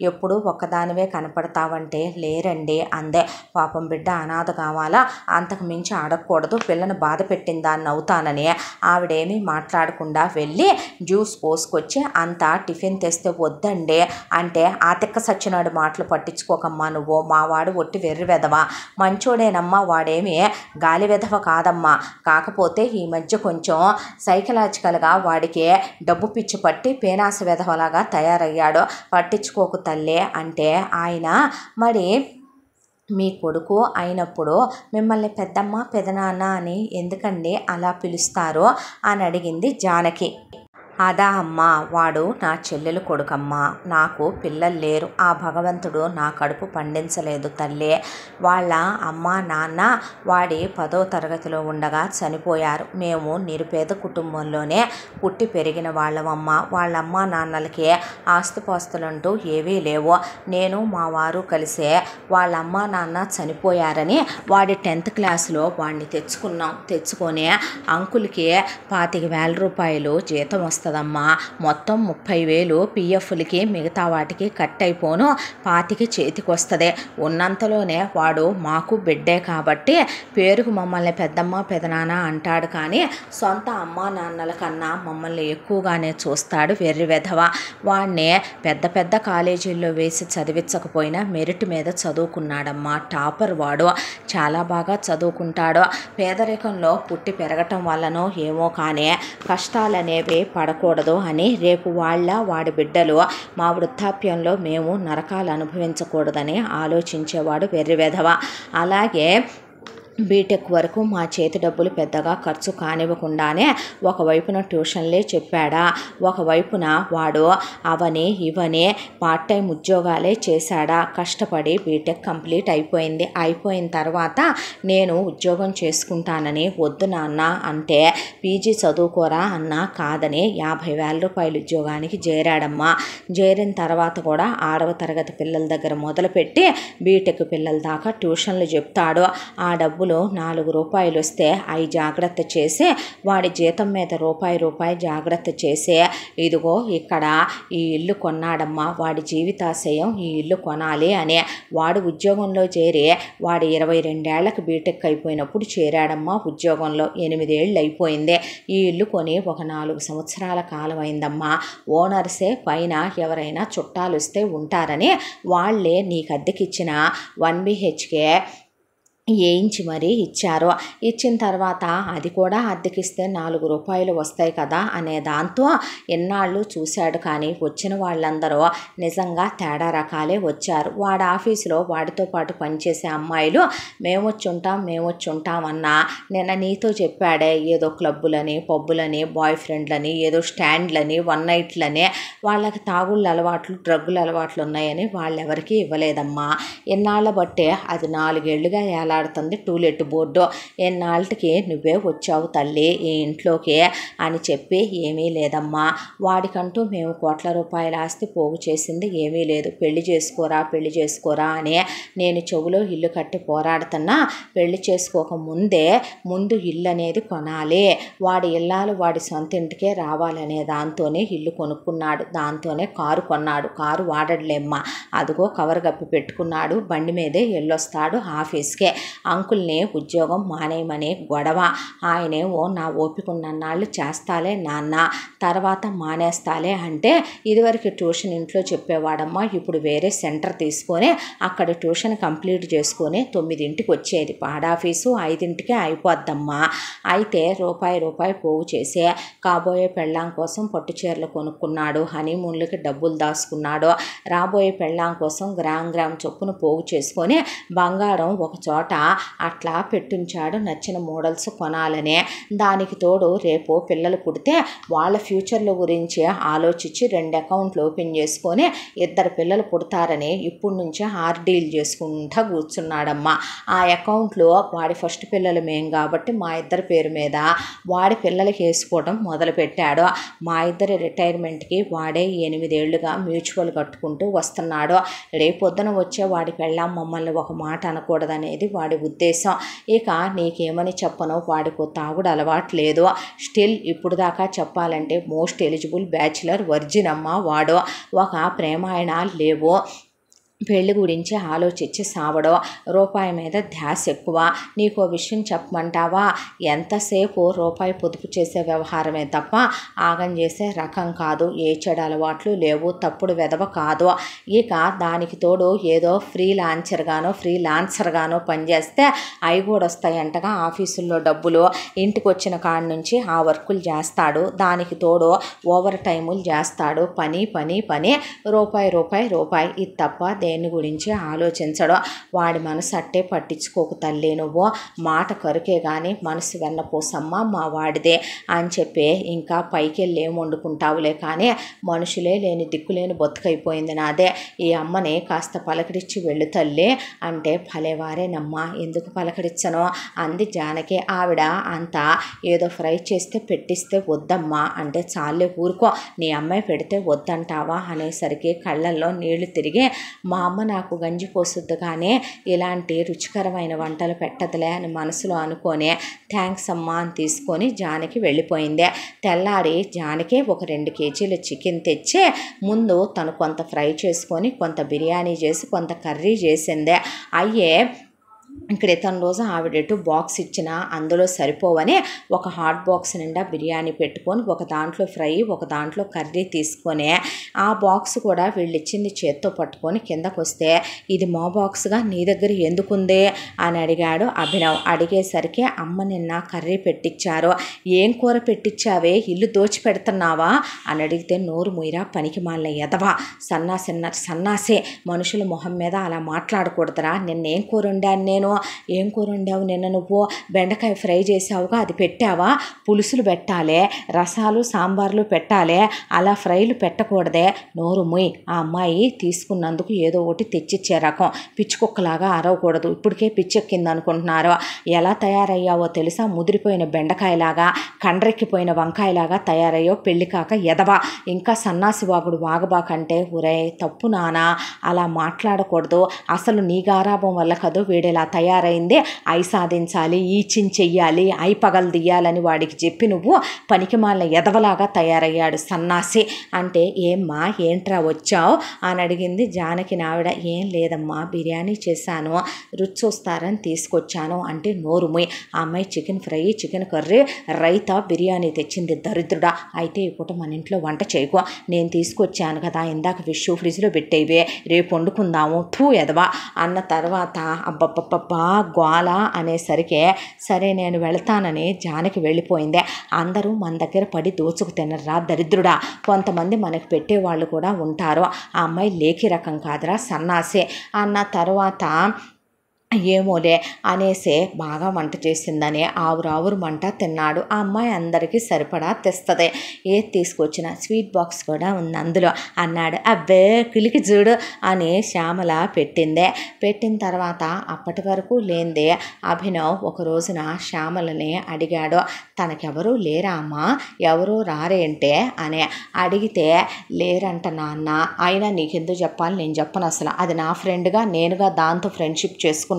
ఎప్పుడూ ఒక్కదానివే కనపడతావంటే లేరండి అందే. పాపం బిడ్డ అనాథ కావాలా, అంతకు మించి అడగకూడదు, పిల్లని బాధ పెట్టిన దాన్ని అవుతానని ఆవిడేమీ మాట్లాడకుండా వెళ్ళి జ్యూస్ పోసుకొచ్చి అంతా టిఫిన్ తెస్తే వద్దండి అంటే, ఆ తిక్క సచ్చినాడు మాటలు పట్టించుకోకమ్మా నువ్వు, మావాడు ఒట్టి వెర్రి వెధవ, మంచోడేనమ్మా, వాడేమి గాలి వెధవ కాదమ్మా, కాకపోతే ఈ మధ్య కొంచెం సైకలాజికల్గా వాడికి డబ్బు పిచ్చి పట్టి పేనాస వెధవలాగా తయారయ్యాడు, పట్టించుకోకు తల్లి అంటే, ఆయన మరి మీ కొడుకు అయినప్పుడు మిమ్మల్ని పెద్దమ్మ పెదనాన్న అని ఎందుకండి అలా పిలుస్తారు అని అడిగింది జానకి. అదా అమ్మా, వాడు నా చెల్లెలు కొడుకమ్మా, నాకు పిల్లలు లేరు, ఆ భగవంతుడు నా కడుపు పండించలేదు తల్లి. వాళ్ళ అమ్మ నాన్న వాడి 10వ తరగతిలో ఉండగా చనిపోయారు. మేము నిరుపేద కుటుంబంలోనే పుట్టి పెరిగిన వాళ్ళమమ్మ. వాళ్ళమ్మ నాన్నలకి ఆస్తిపాస్తులంటూ ఏవీ లేవు. నేను మా వారు కలిసే వాళ్ళమ్మ నాన్న చనిపోయారని వాడి 10th క్లాస్లో వాడిని తెచ్చుకొని అంకుల్కి 25,000 రూపాయలు జీతం వస్తుంది వస్తుందమ్మా, మొత్తం 30,000 పిఎఫ్లకి మిగతా వాటికి కట్ అయిపోను 25 చేతికి వస్తుంది. ఉన్నంతలోనే వాడు మాకు బిడ్డే కాబట్టి పేరుకు మమ్మల్ని పెద్దమ్మ పెదనాన్న అంటాడు, కానీ సొంత అమ్మ నాన్నల కన్నా మమ్మల్ని ఎక్కువగానే చూస్తాడు వెర్రి వెధవ. వాడిని పెద్ద పెద్ద కాలేజీల్లో వేసి చదివించకపోయినా మెరిట్ మీద చదువుకున్నాడమ్మా, టాపర్ వాడు, చాలా బాగా చదువుకుంటాడు. పేదరికంలో పుట్టి పెరగటం వల్లనో ఏమో కానీ కష్టాలనేవి పడకూడదు అని రేపు వాడి బిడ్డలు మా వృద్ధాప్యంలో మేము నరకాలు అనుభవించకూడదని ఆలోచించేవాడు వెర్రి వెధవ. అలాగే బీటెక్ వరకు మా చేతి డబ్బులు పెద్దగా ఖర్చు కానివ్వకుండానే ఒకవైపున ట్యూషన్లే చెప్పాడా, ఒకవైపున వాడు అవని ఇవని పార్ట్ టైం ఉద్యోగాలే చేశాడా. కష్టపడి బీటెక్ కంప్లీట్ అయిపోయింది. అయిపోయిన తర్వాత నేను ఉద్యోగం చేసుకుంటానని వద్దు నాన్న అంటే, పీజీ చదువుకోరా అన్నా కాదని 50,000 రూపాయలు ఉద్యోగానికి చేరాడమ్మా. చేరిన తర్వాత కూడా 6వ తరగతి పిల్లల దగ్గర మొదలుపెట్టి బీటెక్ పిల్లల దాకా ట్యూషన్లు చెప్తాడు. ఆ డబ్బులు 4 రూపాయలు వస్తే అవి జాగ్రత్త చేసి వాడి జీతం మీద రూపాయి జాగ్రత్త చేసి, ఇదిగో ఇక్కడ ఈ ఇల్లు కొన్నాడమ్మా, వాడి జీవితాశయం ఈ ఇల్లు కొనాలి అని. వాడు ఉద్యోగంలో చేరి వాడి 22 ఏళ్లకు బీటెక్ అయిపోయినప్పుడు చేరాడమ్మా ఉద్యోగంలో. 8 ఏళ్ళు అయిపోయింది. ఈ ఇల్లు కొని ఒక 4 సంవత్సరాల కాలం అయిందమ్మా. ఓనర్సే పైన ఎవరైనా చుట్టాలు వస్తే ఉంటారని వాళ్ళే నీకు అద్దెకిచ్చిన 1 BHK వేయించి మరీ ఇచ్చారు. ఇచ్చిన తర్వాత అది కూడా అద్దెకిస్తే 4 రూపాయలు వస్తాయి కదా అనే దాంతో ఎన్నాళ్ళు చూశాడు. కానీ వచ్చిన వాళ్ళందరూ నిజంగా తేడా రకాలే వచ్చారు. వాడి ఆఫీసులో వాడితో పాటు పనిచేసే అమ్మాయిలు మేమొచ్చి ఉంటామన్నా నిన్న నీతో చెప్పాడే ఏదో క్లబ్బులని పబ్బులని బాయ్ ఫ్రెండ్లని ఏదో స్టాండ్లని వన్ నైట్లని వాళ్ళకి తాగుళ్ళ అలవాట్లు డ్రగ్గుల అలవాట్లు ఉన్నాయని వాళ్ళెవరికీ ఇవ్వలేదమ్మా. ఎన్నాళ్ళ బట్టే అది 4 ఏళ్లుగా ఆడుతుంది టూలెట్ బోర్డు. ఎన్నాళ్ళకి నువ్వే వచ్చావు తల్లి ఈ ఇంట్లోకి అని చెప్పి ఏమీ లేదమ్మా, వాడికంటూ మేము కోట్ల రూపాయల ఆస్తి పోగు చేసింది ఏమీ లేదు, పెళ్లి చేసుకోరా అని నేను చెవులో ఇల్లు కట్టి పోరాడుతున్నా. పెళ్లి చేసుకోక ముందు ఇల్లు అనేది కొనాలి, వాడి ఇల్లాలు వాడి సొంత ఇంటికే రావాలనే దాంతోనే ఇల్లు కొనుక్కున్నాడు. దాంతోనే కారు కొన్నాడు. కారు వాడట్లేమ్మా, అదిగో కవర్ గప్పి పెట్టుకున్నాడు. బండి మీదే వెళ్ళొస్తాడు ఆఫీస్కే. అంకుల్ని ఉద్యోగం మానేయమని గొడవ. ఆయనేమో నా ఓపిక ఉన్నన్నాళ్ళు చేస్తాలే నాన్న, తర్వాత మానేస్తాలే అంటే ఇదివరకు ట్యూషన్ ఇంట్లో చెప్పేవాడమ్మా, ఇప్పుడు వేరే సెంటర్ తీసుకొని అక్కడ ట్యూషన్ కంప్లీట్ చేసుకొని 9ంటికి వచ్చేది. పాడాఫీసు 5ంటికే అయిపోద్దమ్మా. అయితే రూపాయి పోగు చేసే కాబోయే పెళ్ళాం కోసం పట్టు చీరలు కొనుక్కున్నాడు. హనీమూన్లకి డబ్బులు దాచుకున్నాడు. రాబోయే పెళ్ళాం కోసం గ్రామ్ చొప్పున పోగు చేసుకొని బంగారం ఒక చోట అట్లా పెట్టుంచాడు నచ్చిన మోడల్స్ కొనాలనే. దానికి తోడు రేపు పిల్లలు పుడితే వాళ్ళ ఫ్యూచర్ల గురించి ఆలోచించి 2 అకౌంట్లు ఓపెన్ చేసుకొని 2 పిల్లలు పుడతారని ఇప్పుడు నుంచే ఆర్డీలు చేసుకుంటా కూర్చున్నాడమ్మా. ఆ అకౌంట్లో వాడి ఫస్ట్ పిల్లలు మేం కాబట్టి మా ఇద్దరి పేరు మీద వాడి పిల్లలకి వేసుకోవడం మొదలుపెట్టాడు. మా ఇద్దరి రిటైర్మెంట్కి వాడే 8 ఏళ్లుగా మ్యూచువల్ కట్టుకుంటూ వస్తున్నాడు. రేపొద్దున వచ్చే వాడి పెళ్ళాం మమ్మల్ని ఒక మాట అనకూడదనేది వాడి ఉద్దేశం. ఇక నీకేమని చెప్పను, వాడికి తాగుడు అలవాటు లేదు. స్టిల్ ఇప్పుడు దాకా చెప్పాలంటే మోస్ట్ ఎలిజిబుల్ బ్యాచులర్ వర్జిన్ అమ్మ వాడు. ఒక ప్రేమాయణాలు లేవు. పెళ్లి గురించి ఆలోచించి సావడం, రూపాయి మీద ధ్యాస ఎక్కువ. నీకో విషయం చెప్పమంటావా, ఎంతసేపు రూపాయి పొదుపు చేసే వ్యవహారమే తప్ప ఆగం చేసే రకం కాదు. ఏ చెడు అలవాట్లు లేవు, తప్పుడు వెధవ కాదు. ఇక దానికి తోడు ఏదో ఫ్రీలాన్సర్గానో పనిచేస్తే అవి కూడా వస్తాయంటగా ఆఫీసుల్లో డబ్బులు. ఇంటికి వచ్చిన కాడ నుంచి ఆ వర్కులు చేస్తాడు. దానికి తోడు ఓవర్ టైములు చేస్తాడు. పని రూపాయి ఇది తప్ప దేని గురించి ఆలోచించడం. వాడి మనసు అట్టే పట్టించుకోకు తల్లి, నువ్వు మాట కరుకే కానీ మనసు వెన్నపోసమ్మ మా వాడిదే అని చెప్పి ఇంకా పైకి వెళ్ళి ఏం వండుకుంటావులే కానీ మనుషులే లేని దిక్కులేని బతుకైపోయింది నాదే. ఈ అమ్మని కాస్త పలకరించి వెళ్ళు తల్లి అంటే భలేవారేనమ్మా, ఎందుకు పలకరించను అంది జానకి. ఆవిడ అంతా ఏదో ఫ్రై చేస్తే పెట్టిస్తే వద్దమ్మా అంటే చాలే ఊరుకో, నీ అమ్మాయి పెడితే వద్దంటావా అనేసరికి కళ్ళల్లో నీళ్లు తిరిగి మా అమ్మ నాకు గంజి పోసుద్దు కానీ ఇలాంటి రుచికరమైన వంటలు పెట్టదులే అని మనసులో అనుకొని థ్యాంక్స్ అమ్మా అని తీసుకొని జానకి వెళ్ళిపోయింది. తెల్లారి జానకి ఒక 2 కేజీల చికెన్ తెచ్చి ముందు తను కొంత ఫ్రై చేసుకొని కొంత బిర్యానీ చేసి కొంత కర్రీ చేసింది. అయ్యే క్రితం రోజు ఆవిడెటు బాక్స్ ఇచ్చినా అందులో సరిపోవని ఒక హాట్ బాక్స్ నిండా బిర్యానీ పెట్టుకొని ఒక దాంట్లో ఫ్రై ఒక దాంట్లో కర్రీ తీసుకొని ఆ బాక్స్ కూడా వీళ్ళు ఇచ్చింది చేత్తో పట్టుకొని కిందకు వస్తే ఇది మా బాక్స్గా నీ దగ్గర ఎందుకుంది అని అడిగాడు అభినవ్. అడిగేసరికి అమ్మ నిన్న కర్రీ పెట్టించారు. ఏం కూర పెట్టించావే, ఇల్లు దోచి పెడుతున్నావా అని అడిగితే నోరు ముయిరా పనికి మాలిన ఎదవా సన్నాసే, మనుషుల మొహం మీద అలా మాట్లాడకూడదురా. నిన్నేం కూర వండాను నేను, ఏం కూర వండావు నిన్న నువ్వు, బెండకాయ ఫ్రై చేసావుగా అది పెట్టావా, పులుసులు పెట్టాలే, రసాలు సాంబార్లు పెట్టాలే, అలా ఫ్రైలు పెట్టకూడదే. నోరు ముయ్, ఆ అమ్మాయి తీసుకున్నందుకు ఏదో ఒకటి తెచ్చిచ్చే రకం, పిచ్చుకుక్కలాగా అరవకూడదు. ఇప్పటికే పిచ్చెక్కింది అనుకుంటున్నారు. ఎలా తయారయ్యావో తెలుసా, ముదిరిపోయిన బెండకాయలాగా కండ్రెక్కిపోయిన వంకాయలాగా తయారయ్యో పెళ్లి కాక ఎదవా. ఇంకా సన్నాసి వాగుడు వాగబాకంటే ఒరే తప్పు నానా, అలా మాట్లాడకూడదు. అసలు నీ గారాభం వల్ల కదూ వీడేలా తయారైంది. ఐ సాధించాలి, ఈచిన్ చెయ్యాలి, ఐ పగలు తీయాలని వాడికి చెప్పి నువ్వు పనికిమాలిన ఎదవలాగా తయారయ్యాడు సన్నాసి అంటే ఏం ఏమ్మా ఏంట్రా వచ్చావు అని అడిగింది జానకిని ఆవిడ. ఏం లేదమ్మా, బిర్యానీ చేశాను, రుచి చూస్తారని తీసుకొచ్చాను అంటే నోరుమోయ్. ఆ అమ్మాయి chicken fry, chicken curry, raita, biryani తెచ్చింది. దరిద్రుడా, అయితే ఈ పూట మన ఇంట్లో వంట చేయకు, నేను తీసుకొచ్చాను కదా ఇందాక ఫిష్ ఫ్రిడ్జ్లో పెట్టేవే, రేపు వండుకుందాము, తూ ఎదవా అన్న తర్వాత అబ్బబ్బబ్బా గోల అనేసరికి సరే నేను వెళ్తానని జానకి వెళ్ళిపోయింది. అందరూ మన దగ్గర పడి దోచుకు తినరా దరిద్రుడా, కొంతమంది మనకి పెట్టేవాళ్ళు కూడా ఉంటారు, ఆ అమ్మాయి లేఖి రకం కాదురా సన్నాసే అన్న తర్వాత ఏమోలే అనేసే బాగా వంట చేసిందని ఆవురావురు మంట తిన్నాడు. ఆ అమ్మాయి అందరికీ సరిపడా తెస్తుంది, ఏది తీసుకొచ్చినా స్వీట్ బాక్స్ కూడా ఉంది అందులో అన్నాడు. అబ్బే కిలికి చూడు అని శ్యామల పెట్టిందే. పెట్టిన తర్వాత అప్పటి వరకు లేనిదే అభినవ్ ఒక రోజున శ్యామలని అడిగాడు, తనకెవరూ లేరా అమ్మా, ఎవరూ రారేంటే అని అడిగితే లేరంట నాన్న, అయినా నీకెందుకు చెప్పాలి, నేను చెప్పను అసలు, అది నా ఫ్రెండ్గా నేనుగా దాంతో ఫ్రెండ్షిప్ చేసుకున్నాను,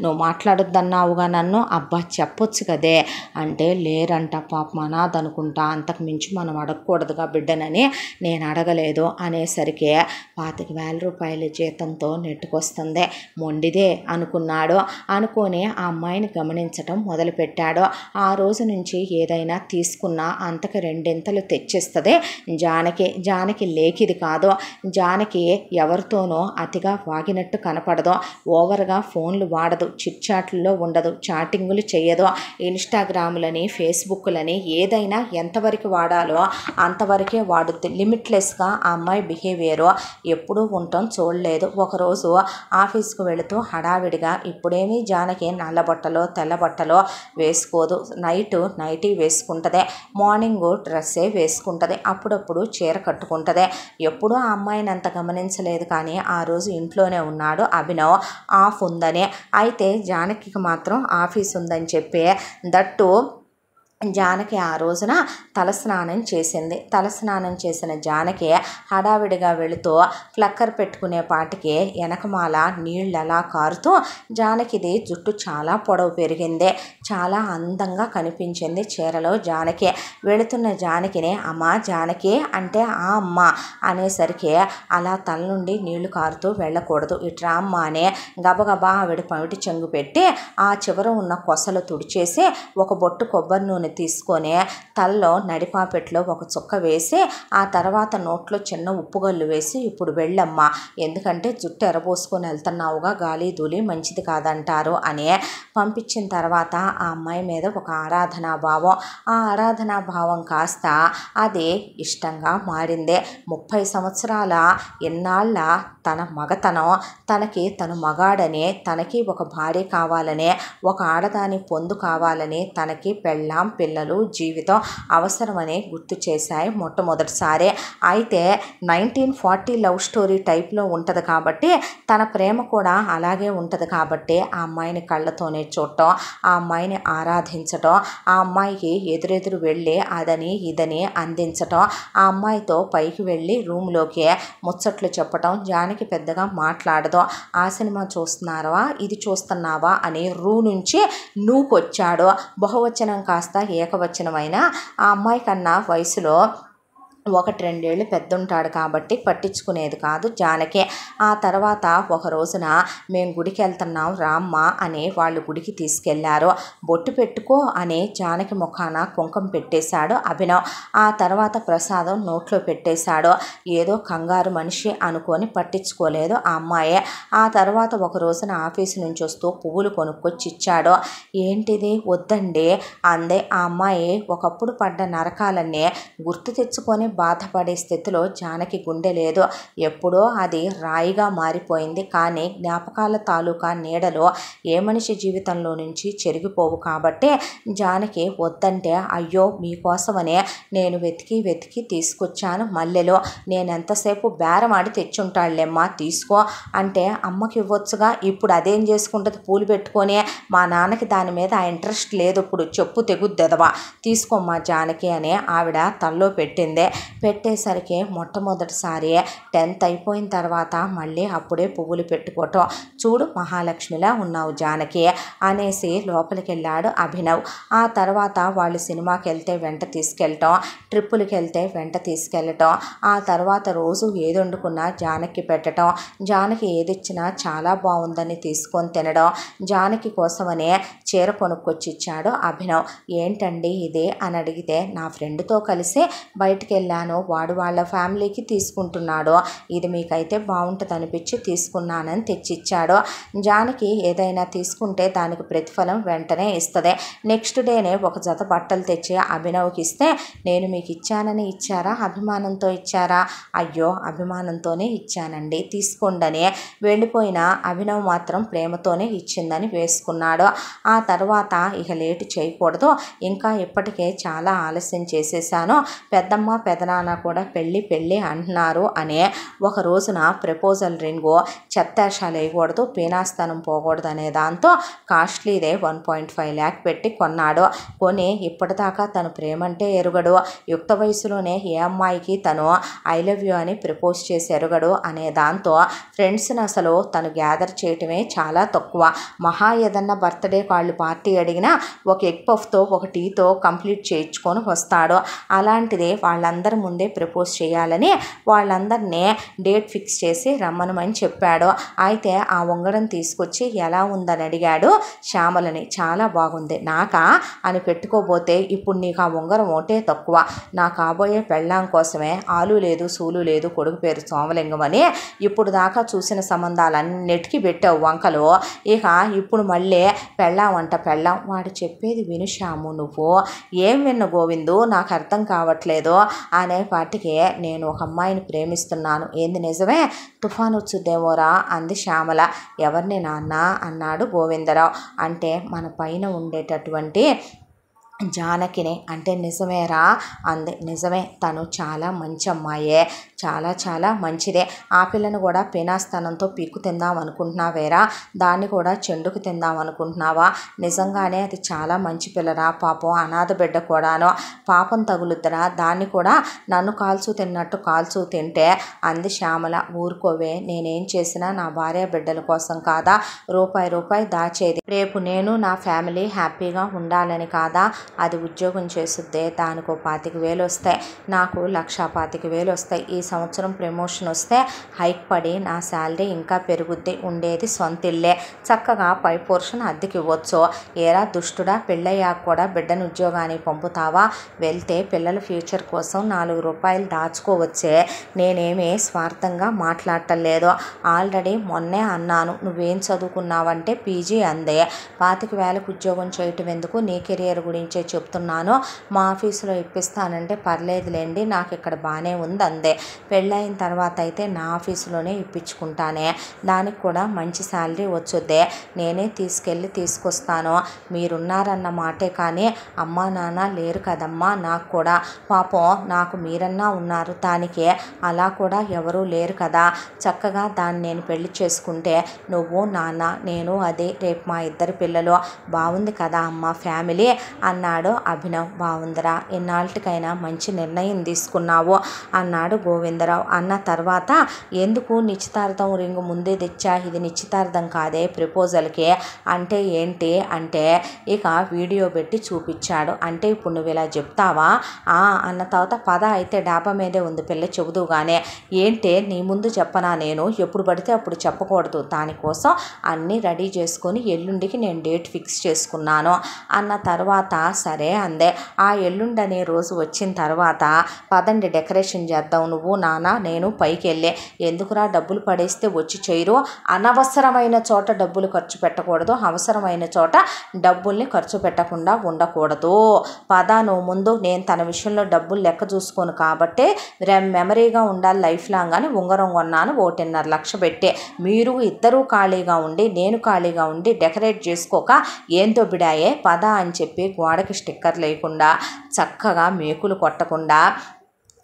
నువ్వు మాట్లాడొద్దన్నావుగా నన్ను. అబ్బా చెప్పొచ్చు కదే అంటే లేరంట, పాపం అనాథ అనుకుంటా, అంతకు మించి మనం అడగకూడదుగా బిడ్డనని నేను అడగలేదు అనేసరికి 25,000 రూపాయల జీతంతో నెట్టుకొస్తుంది, మొండిదే అనుకున్నాడు. అనుకొని ఆ అమ్మాయిని గమనించటం మొదలుపెట్టాడు. ఆ రోజు నుంచి ఏదైనా తీసుకున్నా అంతకు రెండింతలు తెచ్చిస్తుంది జానకి. జానకి లేకిది కాదు, జానకి ఎవరితోనో అతిగా వాగినట్టు కనపడదు, ఓవర్గా ఫోన్లు వాడదు, చిట్చాట్లలో ఉండదు, చాటింగులు చేయదు, ఇన్స్టాగ్రాములని ఫేస్బుక్లని ఏదైనా ఎంతవరకు వాడాలో అంతవరకే వాడుద్ది. లిమిట్లెస్గా ఆ అమ్మాయి బిహేవియరు ఎప్పుడూ ఉండటం చూడలేదు. ఒకరోజు ఆఫీస్కు వెళుతూ హడావిడిగా, ఇప్పుడేమీ జానకి నల్ల బట్టలో తెల్ల బట్టలో వేసుకోదు, నైటీ వేసుకుంటుంది, మార్నింగు డ్రెస్సే వేసుకుంటుంది, అప్పుడప్పుడు చీర కట్టుకుంటుంది. ఎప్పుడూ ఆ అమ్మాయిని అంత గమనించలేదు, కానీ ఆ రోజు ఇంట్లోనే ఉన్నాడు అభినవ్ ఆఫ్ ఉందని. అయితే జానకికి మాత్రం ఆఫీస్ ఉందని చెప్పి దట్టు జానకి ఆ రోజున తలస్నానం చేసింది. తలస్నానం చేసిన జానకి హడావిడిగా వెళుతూ ఫ్లక్కర్ పెట్టుకునే పాటికి వెనకమాల నీళ్ళు అలా కారుతూ జానకిది జుట్టు చాలా పొడవు పెరిగింది, చాలా అందంగా కనిపించింది చీరలో జానకి. వెళుతున్న జానకిని అమ్మ జానకి అంటే ఆ అమ్మ అనేసరికి అలా తల నుండి నీళ్లు కారుతూ వెళ్ళకూడదు, ఇట్రా అమ్మ అని గబగబా ఆవిడ పమిటి చెంగు పెట్టి ఆ చివర ఉన్న కొసలు తుడిచేసి ఒక బొట్టు కొబ్బరి నూనె తీసుకొని తలలో నడిపాపెట్లో ఒక చుక్క వేసి ఆ తర్వాత నోట్లో చిన్న ఉప్పుగల్లు వేసి ఇప్పుడు వెళ్ళమ్మా, ఎందుకంటే జుట్టు ఎరబోసుకొని వెళ్తున్నావుగా, గాలి ధూళి మంచిది కాదంటారు అని పంపించిన తర్వాత ఆ అమ్మాయి మీద ఒక ఆరాధనా భావం, ఆ ఆరాధనా భావం కాస్త అది ఇష్టంగా మారింది. 30 సంవత్సరాల ఎన్నాళ్ళ తన మగతనం, తనకి తను మగాడని, తనకి ఒక భార్య కావాలని, ఒక ఆడదాని పొందు కావాలని, తనకి పెళ్ళాం పిల్లలు జీవితం అవసరమని గుర్తు చేశాయి మొట్టమొదటిసారి. అయితే 1940 లవ్ స్టోరీ టైప్లో ఉంటుంది కాబట్టి తన ప్రేమ కూడా అలాగే ఉంటుంది కాబట్టి ఆ అమ్మాయిని కళ్ళతోనే చూడటం, ఆ అమ్మాయిని ఆరాధించటం, ఆ అమ్మాయికి ఎదురెదురు వెళ్ళి అదని ఇదని అందించటం, ఆ అమ్మాయితో పైకి వెళ్ళి రూమ్లోకి ముచ్చట్లు చెప్పటం. జానకి పెద్దగా మాట్లాడదు. ఆ సినిమా చూస్తున్నావా, ఇది చూస్తున్నావా అని రూ నుంచి నూకొచ్చాడు. బహువచనం కాస్త ఏకవచనమైన ఆ అమ్మాయి కన్నా వయసులో 1-2 ఏళ్ళు పెద్దుంటాడు కాబట్టి పట్టించుకునేది కాదు జానకి. ఆ తర్వాత ఒక రోజున మేము గుడికి వెళ్తున్నాం రామ్మ అని వాళ్ళు గుడికి తీసుకెళ్లారు. బొట్టు పెట్టుకో అని జానకి ముఖాన కుంకుమ పెట్టేశాడు అభినవ్. ఆ తర్వాత ప్రసాదం నోట్లో పెట్టేశాడు. ఏదో కంగారు మనిషి అనుకొని పట్టించుకోలేదు ఆ అమ్మాయి. ఆ తర్వాత ఒక రోజున ఆఫీసు నుంచి వస్తూ పువ్వులు కొనుక్కొచ్చి ఇచ్చాడు. ఏంటిది వద్దండి అందే ఆ అమ్మాయి. ఒకప్పుడు పడ్డ నరకాలన్నీ గుర్తు తెచ్చుకొని బాధపడే స్థితిలో జానకి గుండె లేదు. ఎప్పుడో అది రాయిగా మారిపోయింది. కానీ జ్ఞాపకాల తాలూకా నీడలో ఏ మనిషి జీవితంలో నుంచి చెరిగిపోవు కాబట్టి జానకి వద్దంటే, అయ్యో మీకోసమనే నేను వెతికి తీసుకొచ్చాను మల్లెలో, నేను ఎంతసేపు బేరమాడి తెచ్చుంటాడులేమ్మా తీసుకో అంటే అమ్మకి ఇవ్వచ్చుగా, ఇప్పుడు అదేం చేసుకుంటుంది పూలు పెట్టుకొని, మా నాన్నకి దాని మీద ఆ ఇంట్రెస్ట్ లేదు, ఇప్పుడు చెప్పు తెగుద్దెదవా తీసుకోమ్మా జానకి అని ఆవిడ తల్లో పెట్టిందే. పెట్టేసరికి మొట్టమొదటిసారి 10th అయిపోయిన తర్వాత మళ్ళీ అప్పుడే పువ్వులు పెట్టుకోవటం. చూడు మహాలక్ష్మిలా ఉన్నావు జానకి అనేసి లోపలికి వెళ్ళాడు అభినవ్. ఆ తర్వాత వాళ్ళు సినిమాకి వెళ్తే వెంట తీసుకెళ్ళటం, ట్రిప్పులకి వెళ్తే వెంట తీసుకెళ్ళటం, ఆ తర్వాత రోజు ఏది వండుకున్నా జానకి పెట్టడం, జానకి ఏదిచ్చినా చాలా బాగుందని తీసుకొని తినడం, జానకి కోసమనే చీర కొనుక్కొచ్చి ఇచ్చాడు అభినవ్. ఏంటండి ఇది అని అడిగితే నా ఫ్రెండ్తో కలిసి బయటికి వెళ్ళాను, వాడు వాళ్ళ ఫ్యామిలీకి తీసుకుంటున్నాడు, ఇది మీకైతే బాగుంటుంది అనిపించి తీసుకున్నానని తెచ్చిచ్చాడు. జానకి ఏదైనా తీసుకుంటే దానికి ప్రతిఫలం వెంటనే ఇస్తుంది. నెక్స్ట్ డేనే ఒక జత బట్టలు తెచ్చి అభినవ్కి ఇస్తే నేను మీకు ఇచ్చానని ఇచ్చారా అభిమానంతో ఇచ్చారా? అయ్యో అభిమానంతోనే ఇచ్చానండి తీసుకోండని వెళ్ళిపోయిన అభినవ్ మాత్రం ప్రేమతోనే ఇచ్చిందని వేసుకున్నాడు. ఆ తర్వాత ఇక లేటు చేయకూడదు, ఇంకా ఇప్పటికే చాలా ఆలస్యం చేసేసాను, పెద్దమ్మ పెదనాన్న కూడా పెళ్ళి అంటున్నారు అని ఒక రోజున ప్రపోజల్ రింగు చెత్తేషాలు వేయకూడదు, పీనాస్థానం పోకూడదు అనే దాంతో కాస్ట్లీదే 1.5 lakh పెట్టి కొన్నాడు. కొని ఇప్పటిదాకా తను ప్రేమంటే ఎరుగడు, యుక్త వయసులోనే ఏ అమ్మాయికి తను ఐ లవ్ యూ అని ప్రపోజ్ చేసి ఎరుగడు అనే దాంతో ఫ్రెండ్స్ని అసలు తను గ్యాదర్ చేయటమే చాలా తక్కువ. మహా ఏదన్నా బర్త్డే వాళ్ళు పార్టీ అడిగినా ఒక ఎగ్ పఫ్తో ఒక టీతో కంప్లీట్ చేయించుకొని వస్తాడు. అలాంటిది వాళ్ళందరి ముందే ప్రపోజ్ చేయాలని వాళ్ళందరినీ డేట్ ఫిక్స్ చేసి రమ్మనమని చెప్పాడు. అయితే ఆ ఉంగరం తీసుకొచ్చి ఎలా ఉందని అడిగాడు శ్యామలని. చాలా బాగుంది, నాకా అని పెట్టుకోబోతే ఇప్పుడు నీకు ఆ ఉంగరం ఒకటే తక్కువ, నా కాబోయే పెళ్ళాం కోసమే ఆలు లేదు సూలు లేదు కొడుకు పేరు సోమలింగం అని ఇప్పుడు దాకా చూసిన సంబంధాలన్నిటికీ పెట్టావు వంకలు, ఇక ఇప్పుడు మళ్ళీ పెళ్ళాం అంట పెళ్ళాం. వాడు చెప్పేది విను శ్యాము, నువ్వు ఏం విన్న గోవిందు నాకు అర్థం కావట్లేదు అనే పాటికి నేను ఒక అమ్మాయిని ప్రేమిస్తున్నాను. ఏంది నిజమే? తుఫాను వచ్చుద్దేమోరా అంది శ్యామల. ఎవరిని నాన్న అన్నాడు గోవిందరావు. అంటే మన పైన ఉండేటటువంటి జానకినే. అంటే నిజమేరా అంది. నిజమే, తను చాలా మంచి అమ్మాయే, చాలా చాలా మంచిదే. ఆ పిల్లను కూడా పీనాస్థానంతో పీక్కు తిందాం అనుకుంటున్నావేరా? దాన్ని కూడా చెండుకు తిందాం అనుకుంటున్నావా? నిజంగానే అది చాలా మంచి పిల్లరా, పాపం అనాథ బిడ్డ కూడాను, పాపం తగులుద్దరా, దాన్ని కూడా నన్ను కాల్చు తిన్నట్టు కాల్చు తింటే అంది శ్యామల. ఊరుకోవే, నేనేం చేసినా నా భార్య బిడ్డల కోసం కాదా రూపాయి దాచేది? రేపు నేను నా ఫ్యామిలీ హ్యాపీగా ఉండాలని కాదా? అది ఉద్యోగం చేస్తుందే, దానికి 25,000 వస్తాయి, నాకు 1,25,000 వస్తాయి. ఈ సంవత్సరం ప్రమోషన్ వస్తే హైక్ పడి నా శాలరీ ఇంకా పెరుగుద్ది. ఉండేది సొంత ఇల్లే, చక్కగా పై పోర్షన్ అద్దెకి ఇవ్వచ్చు. ఏరా దుష్టుడా, పెళ్ళయ్యాక కూడా బిడ్డను ఉద్యోగానికి పంపుతావా? వెళ్తే పిల్లల ఫ్యూచర్ కోసం 4 రూపాయలు దాచుకోవచ్చే. నేనేమీ స్వార్థంగా మాట్లాడటం లేదు. ఆల్రెడీ మొన్నే అన్నాను, నువ్వేం చదువుకున్నావంటే పీజీ అందే. 25,000 ఉద్యోగం చేయటం ఎందుకు, నీ కెరియర్ గురించే చెప్తున్నాను, మా ఆఫీసులో ఇప్పిస్తానంటే పర్లేదులేండి, నాకు ఇక్కడ బాగానే ఉంది అందే. పెళ్ళైన తర్వాత అయితే నా ఆఫీసులోనే ఇప్పించుకుంటానే, దానికి కూడా మంచి శాలరీ వచ్చుద్దే, నేనే తీసుకొస్తాను. మీరున్నారన్న మాటే కానీ అమ్మా నాన్న లేరు కదమ్మా నాకు కూడా, పాపం నాకు మీరన్నా ఉన్నారు, దానికి అలా కూడా ఎవరూ లేరు కదా. చక్కగా దాన్ని నేను పెళ్లి చేసుకుంటే నువ్వు నాన్న నేను అదే, రేపు మా ఇద్దరు పిల్లలు, బాగుంది కదా అమ్మ ఫ్యామిలీ అన్నాడు అభినవ్. బాగుందిరా, ఇన్నాళ్ళకైనా మంచి నిర్ణయం తీసుకున్నావు అన్నాడు గోవిందరావు. అన్న తర్వాత ఎందుకు నిశ్చితార్థం రింగు ముందే తెచ్చా, ఇది నిశ్చితార్థం కాదే ప్రపోజల్కి అంటే ఏంటి అంటే ఇక వీడియో పెట్టి చూపించాడు. అంటే ఇప్పుడు నువ్వు ఇలా చెప్తావా అన్న తర్వాత పద అయితే డాబా మీదే ఉంది పిల్ల చెబుదుగానే. ఏంటే నీ ముందు చెప్పనా, నేను ఎప్పుడు పడితే అప్పుడు చెప్పకూడదు, దానికోసం అన్నీ రెడీ చేసుకొని ఎల్లుండికి నేను డేట్ ఫిక్స్ చేసుకున్నాను అన్న తర్వాత సరే అందే. ఆ ఎల్లుండి అనే రోజు వచ్చిన తర్వాత పదండి డెకరేషన్ చేద్దాం, నువ్వు నాన్న నేను పైకి వెళ్ళే. ఎందుకురా డబ్బులు పడేస్తే వచ్చి చేయరు, అనవసరమైన చోట డబ్బులు ఖర్చు పెట్టకూడదు, అవసరమైన చోట డబ్బుల్ని ఖర్చు పెట్టకుండా ఉండకూడదు. పద నువ్వు ముందు, నేను తన విషయంలో డబ్బులు లెక్క చూసుకోను కాబట్టి మెమరీగా ఉండాలి లైఫ్ లాంగ్ అని ఉంగరం కొన్నాను 1.5 లక్ష పెట్టి. మీరు ఇద్దరూ ఖాళీగా ఉండి నేను ఖాళీగా ఉండి డెకరేట్ చేసుకోక ఏంతో బిడాయే, పద అని చెప్పి గోడకి స్టిక్కర్ లేకుండా చక్కగా మేకులు కొట్టకుండా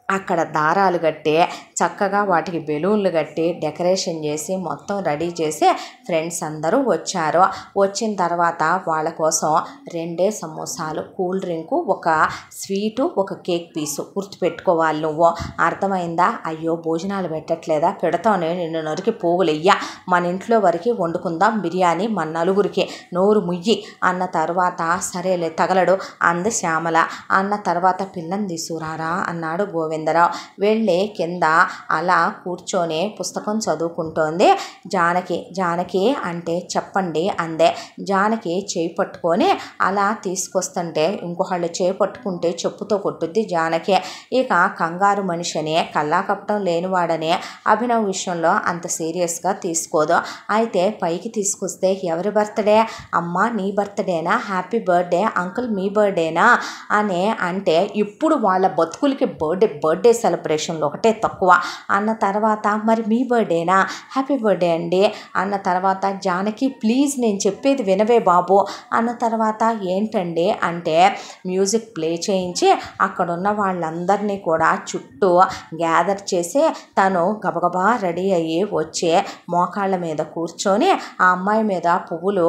అక్కడ దారాలు కట్టి చక్కగా వాటికి బెలూన్లు కట్టి డెకరేషన్ చేసి మొత్తం రెడీ చేసి ఫ్రెండ్స్ అందరూ వచ్చారు. వచ్చిన తర్వాత వాళ్ళ కోసం 2 సమోసాలు, కూల్ డ్రింకు, ఒక స్వీటు, ఒక కేక్ పీసు. గుర్తుపెట్టుకోవాలి నువ్వు, అర్థమైందా? అయ్యో భోజనాలు పెట్టట్లేదా? పెడతానే, నిన్ను నరికి పోగులెయ్యా. మన ఇంట్లో వరకు వండుకుందాం బిర్యానీ, మన నలుగురికి, నోరు ముయ్యి అన్న తర్వాత సరేలే తగలడు అంది శ్యామల. అన్న తర్వాత పిల్లని తీసుకురారా అన్నాడు గోవిందరావు. వెళ్ళి కింద అలా కూర్చొని పుస్తకం చదువుకుంటోంది జానకి. జానకి అంటే చెప్పండి అందే. జానకి చేయి పట్టుకొని అలా తీసుకొస్తుంటే ఇంకొకళ్ళు చేయి పట్టుకుంటే చెప్పుతో కొట్టుద్ది జానకి. ఇక కంగారు మనిషిని, కల్లాకప్పటం లేనివాడని అభినవ్ విషయంలో అంత సీరియస్గా తీసుకోదు. అయితే పైకి తీసుకొస్తే ఎవరి బర్త్డే? అమ్మ నీ బర్త్డేనా? హ్యాపీ బర్త్డే అంకుల్, మీ బర్త్డేనా అని అంటే ఇప్పుడు వాళ్ళ బతుకులకి బర్త్డే సెలబ్రేషన్లు ఒకటే తక్కువ అన్న తర్వాత మరి మీ బర్త్డేనా? హ్యాపీ బర్త్డే అండి అన్న తర్వాత జానకి ప్లీజ్ నేను చెప్పేది వినవే బాబు అన్న తర్వాత ఏంటండి అంటే మ్యూజిక్ ప్లే చేయించి అక్కడున్న వాళ్ళందరినీ కూడా చుట్టూ గ్యాదర్ చేసి తను గబగబా రెడీ అయ్యి వచ్చి మోకాళ్ళ మీద కూర్చొని ఆ అమ్మాయి మీద పువ్వులు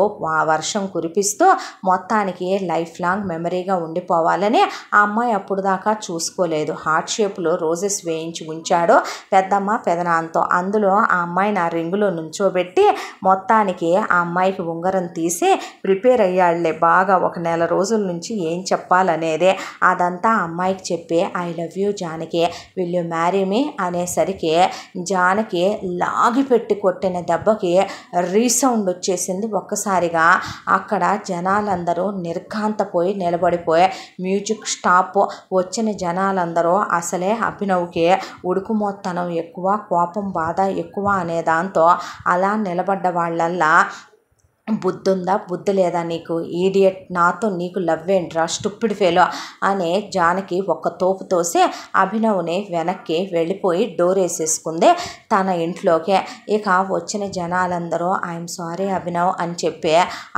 వర్షం కురిపిస్తూ మొత్తానికి లైఫ్ లాంగ్ మెమరీగా ఉండిపోవాలని ఆ అమ్మాయి అప్పుడు దాకా చూసుకోలేదు. హార్ట్ షేప్లో రోజెస్ వేయించి ఉంచాడు పెద్దమ్మ పెదనాన్నతో. అందులో ఆ అమ్మాయిని ఆ రింగులో నుంచోబెట్టి మొత్తానికి ఆ అమ్మాయికి ఉంగరం తీసి ప్రిపేర్ అయ్యాడులే బాగా, ఒక నెల రోజుల నుంచి ఏం చెప్పాలనేదే. అదంతా ఆ అమ్మాయికి చెప్పి I love you Janaki, will you marry me అనేసరికి జానకి లాగి పెట్టి కొట్టిన దెబ్బకి రీసౌండ్ వచ్చేసింది ఒక్కసారిగా. అక్కడ జనాలందరూ నిర్ఘాంతపోయి నిలబడిపోయి మ్యూజిక్ స్టాప్. వచ్చిన జనాలందరూ అసలే అభినవ్కి ఉడుకుమోత్తనం ఎక్కువ, కోపం బాధ ఎక్కువ అనే దాంతో అలా నిలబడ్డ వాళ్ళల్లా బుద్ధుందా బుద్ధి లేదా నీకు, ఈడియట్, నాతో నీకు లవ్ ఏంట్రా స్టూపిడ్ ఫెలో అని జానకి ఒక్క తోపు తోసి అభినవ్ని వెనక్కి వెళ్ళిపోయి డోర్ వేసేసుకుంది తన ఇంట్లోకే. ఇక వచ్చిన జనాలందరూ ఐఎమ్ సారీ అభినవ్ అని చెప్పి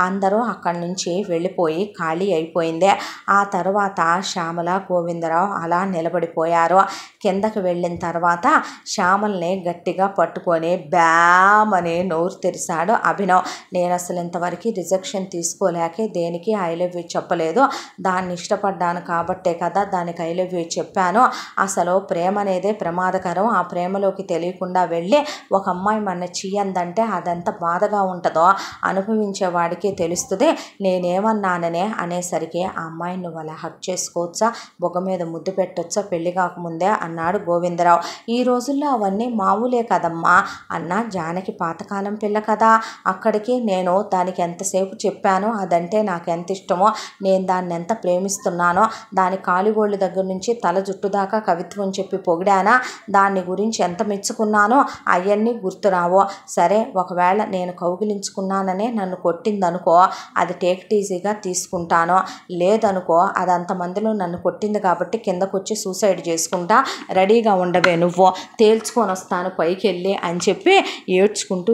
అందరూ అక్కడి నుంచి వెళ్ళిపోయి ఖాళీ అయిపోయింది. ఆ తర్వాత శ్యామల గోవిందరావు అలా నిలబడిపోయారు. కిందకి వెళ్ళిన తర్వాత శ్యామల్ని గట్టిగా పట్టుకొని బ్యామని నోరు తెరిచాడు అభినవ్. నేను అసలు ఇంతవరకు రిజెక్షన్ తీసుకోలేకే దేనికి ఐ లవ్ యూ చెప్పలేదు, దాన్ని ఇష్టపడ్డాను కాబట్టే కదా దానికి ఐ లవ్ యూ చెప్పాను. అసలు ప్రేమ అనేదే ప్రమాదకరం, ఆ ప్రేమలోకి తెలియకుండా వెళ్ళి ఒక అమ్మాయి మన చెయ్యందంటే అదెంత బాధగా ఉంటుందో అనుభవించేవాడికి తెలుస్తుంది. నేనేమన్నాననే అనేసరికి ఆ అమ్మాయిని నువ్వు అలా హక్ చేసుకోవచ్చా, బొగ్గ మీద ముద్దు పెట్టొచ్చా పెళ్లి కాకముందే అన్నాడు గోవిందరావు. ఈ రోజుల్లో అవన్నీ మామూలే కదమ్మా అన్న జానకి పాతకాలం పిల్ల కదా. అక్కడికి నేను దానికి ఎంతసేపు చెప్పానో అదంటే నాకు ఎంత ఇష్టమో, నేను దాన్ని ఎంత ప్రేమిస్తున్నానో, దాని కాలిగోళ్ళ దగ్గర నుంచి తల జుట్టు దాకా కవిత్వం చెప్పి పొగిడానా, దాన్ని గురించి ఎంత మెచ్చుకున్నానో అవన్నీ గుర్తురావో. సరే ఒకవేళ నేను కౌగిలించుకున్నాననే నన్ను కొట్టిందనుకో అది టేక్ ఈజీగా తీసుకుంటాను, లేదనుకో అది అంతమందిలో నన్ను కొట్టింది కాబట్టి కిందకొచ్చి సూసైడ్ చేసుకుంటా, రెడీగా ఉండవే నువ్వు, తేల్చుకొని వస్తాను పైకి వెళ్ళి అని చెప్పి ఏడ్చుకుంటూ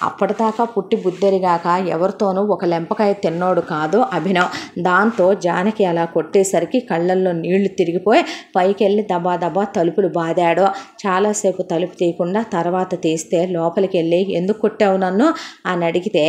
అప్పటిదాకా పుట్టి బుద్ధెరిగాక ఎవరితోనూ ఒక లెంపకాయ తిన్నోడు కాదు అభినవ్. దాంతో జానకి అలా కొట్టేసరికి కళ్ళల్లో నీళ్లు తిరిగిపోయి పైకి వెళ్ళి దబా తలుపులు బాదాడు. చాలాసేపు తలుపు తీయకుండా తర్వాత తీస్తే లోపలికి వెళ్ళి ఎందుకు కొట్టావు నన్ను అని అడిగితే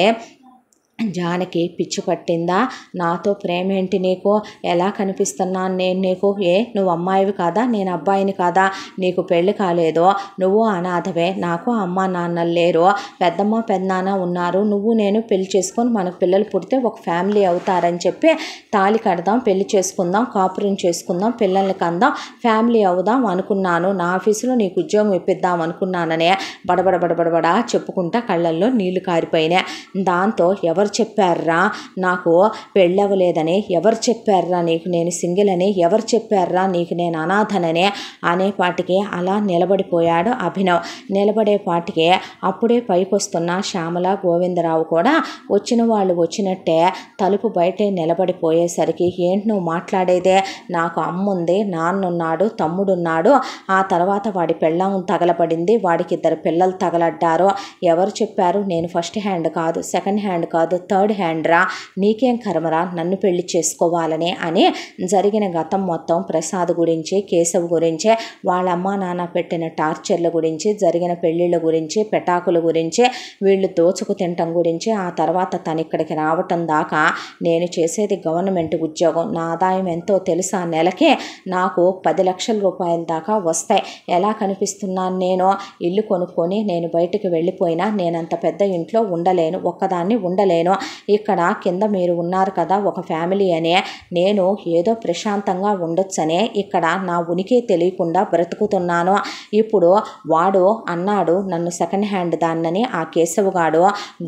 జానకి పిచ్చి పట్టిందా, నాతో ప్రేమ ఏంటి నీకు, ఎలా కనిపిస్తున్నాను నేను నీకు, నువ్వు అమ్మాయివి కాదా నేను అబ్బాయిని కాదా, నీకు పెళ్ళి కాలేదు, నువ్వు అనాథవే, నాకు అమ్మ నాన్న లేరు, పెద్దమ్మ పెద్దనాన్న ఉన్నారు, నువ్వు నేను పెళ్లి చేసుకొని మనకు పిల్లలు పుడితే ఒక ఫ్యామిలీ అవుతారని చెప్పి తాళి కడదాం, పెళ్లి చేసుకుందాం, కాపురం చేసుకుందాం, పిల్లల్ని కందాం, ఫ్యామిలీ అవుదాం అనుకున్నాను, నా ఆఫీసులో నీకు ఉద్యోగం ఇప్పిద్దాం అనుకున్నాననే బడబడా చెప్పుకుంటా కళ్ళల్లో నీళ్లు కారిపోయినాయి. దాంతో ఎవరు చెప్పారా నాకు పెళ్ళవలేదని, ఎవరు చెప్పారా నీకు నేను సింగిల్ అని, ఎవరు చెప్పారా నీకు నేను అనాథనని అనేపాటికి అలా నిలబడిపోయాడు అభినవ్. నిలబడేపాటికి అప్పుడే పైకొస్తున్న శ్యామల గోవిందరావు కూడా వచ్చిన వాళ్ళు వచ్చినట్టే తలుపు బయటే నిలబడిపోయేసరికి ఏంటి నువ్వు మాట్లాడేదే, నాకు అమ్ముంది, నాన్నున్నాడు, తమ్ముడున్నాడు, ఆ తర్వాత వాడి పెళ్ళం తగలబడింది, వాడికి 2 పిల్లలు తగలడ్డారు, ఎవరు చెప్పారు, నేను ఫస్ట్ హ్యాండ్ కాదు సెకండ్ హ్యాండ్ కాదు కాదు, థర్డ్ హ్యాండ్ రా, నీకేం కర్మరా నన్ను పెళ్లి చేసుకోవాలని అని జరిగిన గతం మొత్తం ప్రసాద్ గురించి, కేశవ్ గురించి, వాళ్ళ అమ్మా నాన్న పెట్టిన టార్చర్ల గురించి, జరిగిన పెళ్ళిళ్ళ గురించి, పెటాకుల గురించి, వీళ్ళు దోచుకు తినటం గురించి, ఆ తర్వాత తను ఇక్కడికి రావటం దాకా నేను చేసేది గవర్నమెంట్ ఉద్యోగం, నా ఆదాయం ఎంతో తెలుసా, నెలకే నాకు 10 లక్షల రూపాయల దాకా వస్తాయి, ఎలా కనిపిస్తున్నాను నేను, ఇల్లు కొనుక్కొని నేను బయటికి వెళ్ళిపోయినా నేనంత పెద్ద ఇంట్లో ఉండలేను, ఒక్కదాన్ని ఉండలేను, ఇక్కడ కింద మీరు ఉన్నారు కదా ఒక ఫ్యామిలీ అనే, నేను ఏదో ప్రశాంతంగా ఉండొచ్చనే ఇక్కడ నా ఉనికి తెలియకుండా బ్రతుకుతున్నాను. ఇప్పుడు వాడు అన్నాడు నన్ను సెకండ్ హ్యాండ్ దాన్నని, ఆ కేశవగాడు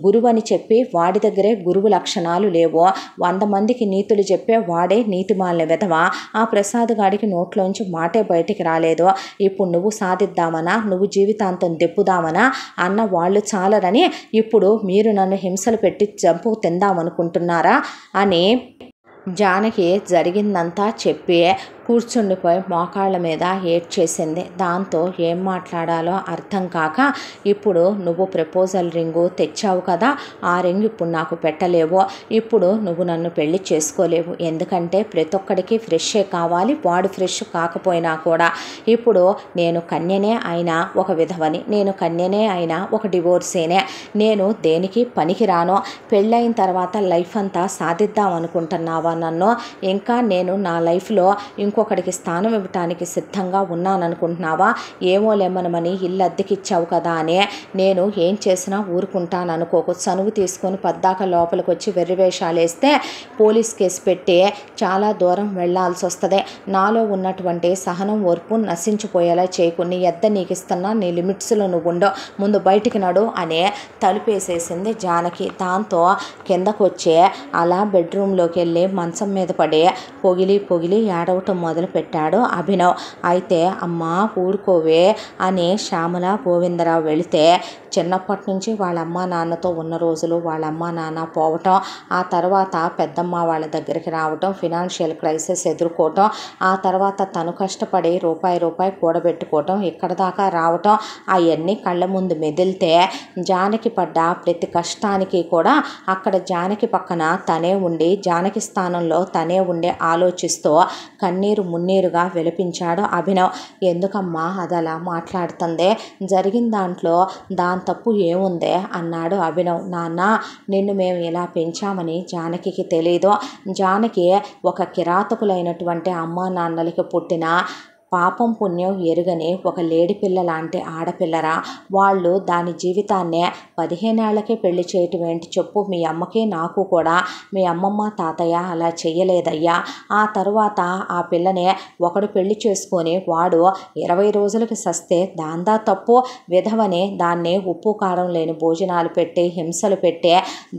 గురువు అని చెప్పి వాడి దగ్గరే గురువు లక్షణాలు లేవు, 100 మందికి నీతులు చెప్పే వాడే నీతిమాలిన విధవ, ఆ ప్రసాద్ గాడికి నోట్లోంచి మాటే బయటికి రాలేదు, ఇప్పుడు నువ్వు సాధిద్దామనా, నువ్వు జీవితాంతం దెప్పుదామనా అన్న వాళ్ళు చాలరని ఇప్పుడు మీరు నన్ను హింసలు పెట్టి చంపు తిందామనుకుంటున్నారా అని జానకి జరిగిందంతా చెప్పి కూర్చుండిపోయి మోకాళ్ళ మీద ఏడ్చేసింది. దాంతో ఏం మాట్లాడాలో అర్థం కాక, ఇప్పుడు నువ్వు ప్రపోజల్ రింగు తెచ్చావు కదా, ఆ రింగ్ ఇప్పుడు నాకు పెట్టలేవు, ఇప్పుడు నువ్వు నన్ను పెళ్లి చేసుకోలేవు, ఎందుకంటే ప్రతి ఒక్కడికి ఫ్రెషే కావాలి, వాడు ఫ్రెష్ కాకపోయినా కూడా, ఇప్పుడు నేను కన్యనే అయినా ఒక విధవని, నేను కన్యనే అయినా ఒక డివోర్సేనే, నేను దేనికి పనికిరాను, పెళ్ళైన తర్వాత లైఫ్ అంతా సాధిద్దాం అనుకుంటున్నావా నన్ను, ఇంకా నేను నా లైఫ్లో ఇంకొకడికి స్థానం ఇవ్వటానికి సిద్ధంగా ఉన్నాననుకుంటున్నావా, ఏమో లెమ్మనమని ఇల్లు అద్దెకిచ్చావు కదా అని నేను ఏం చేసినా ఊరుకుంటాను అనుకోకు, చనువు తీసుకొని పద్దాక లోపలికి వచ్చి వెర్రివేషాలు వేస్తే పోలీస్ కేసు పెట్టి చాలా దూరం వెళ్లాల్సి వస్తుంది, నాలో ఉన్నటువంటి సహనం ఓర్పు నశించిపోయేలా చేయకు, నీ ఎద్ద నీకు ఇస్తున్నా, నీ లిమిట్స్లో నువ్వు ఉండవు, ముందు బయటికి నడు అని తలుపేసేసింది జానకి. దాంతో కిందకు వచ్చి అలా బెడ్రూమ్లోకి వెళ్ళి మంచం మీద పడి పొగిలి ఏడవటం మొదలుపెట్టాడు అభినవ్. అయితే అమ్మా ఊరుకోవే అని శ్యామల గోవిందరావు వెళితే, చిన్నప్పటి నుంచి వాళ్ళ అమ్మా నాన్నతో ఉన్న రోజులు, వాళ్ళ అమ్మా నాన్న పోవటం, ఆ తర్వాత పెద్దమ్మ వాళ్ళ దగ్గరికి రావటం, ఫినాన్షియల్ క్రైసిస్ ఎదుర్కోవటం, ఆ తర్వాత తను కష్టపడి రూపాయి కూడబెట్టుకోవటం, ఇక్కడ దాకా రావటం, అవన్నీ కళ్ళ ముందు మెదిలితే జానకి పడ్డ ప్రతి కష్టానికి కూడా అక్కడ జానకి పక్కన తనే ఉండి, జానకి స్థానంలో తనే ఉండి ఆలోచిస్తూ కన్నీరు మున్నీరుగా విలపించాడు అభినవ్. ఎందుకమ్మా అది అలా మాట్లాడుతుందే, జరిగిన దాంట్లో దాని తప్పు ఏముందే అన్నాడు అభినవ్. నాన్న నిన్ను మేము ఇలా పెంచామని జానకి తెలీదు, జానకి ఒక కిరాతకులైనటువంటి అమ్మా నాన్నలకి పుట్టిన పాపం పుణ్యం ఎరుగని ఒక లేడిపిల్ల లాంటి ఆడపిల్లరా, వాళ్ళు దాని జీవితాన్నే 15 ఏళ్లకే పెళ్లి చేయటం ఏంటి చెప్పు, మీ అమ్మకి నాకు కూడా మీ అమ్మమ్మ తాతయ్య అలా చెయ్యలేదయ్యా, ఆ తర్వాత ఆ పిల్లనే ఒకడు పెళ్లి చేసుకొని వాడు 20 రోజులకి సస్తే దాందా తప్పు, విధవని దాన్ని ఉప్పు కారం లేని భోజనాలు పెట్టి హింసలు పెట్టి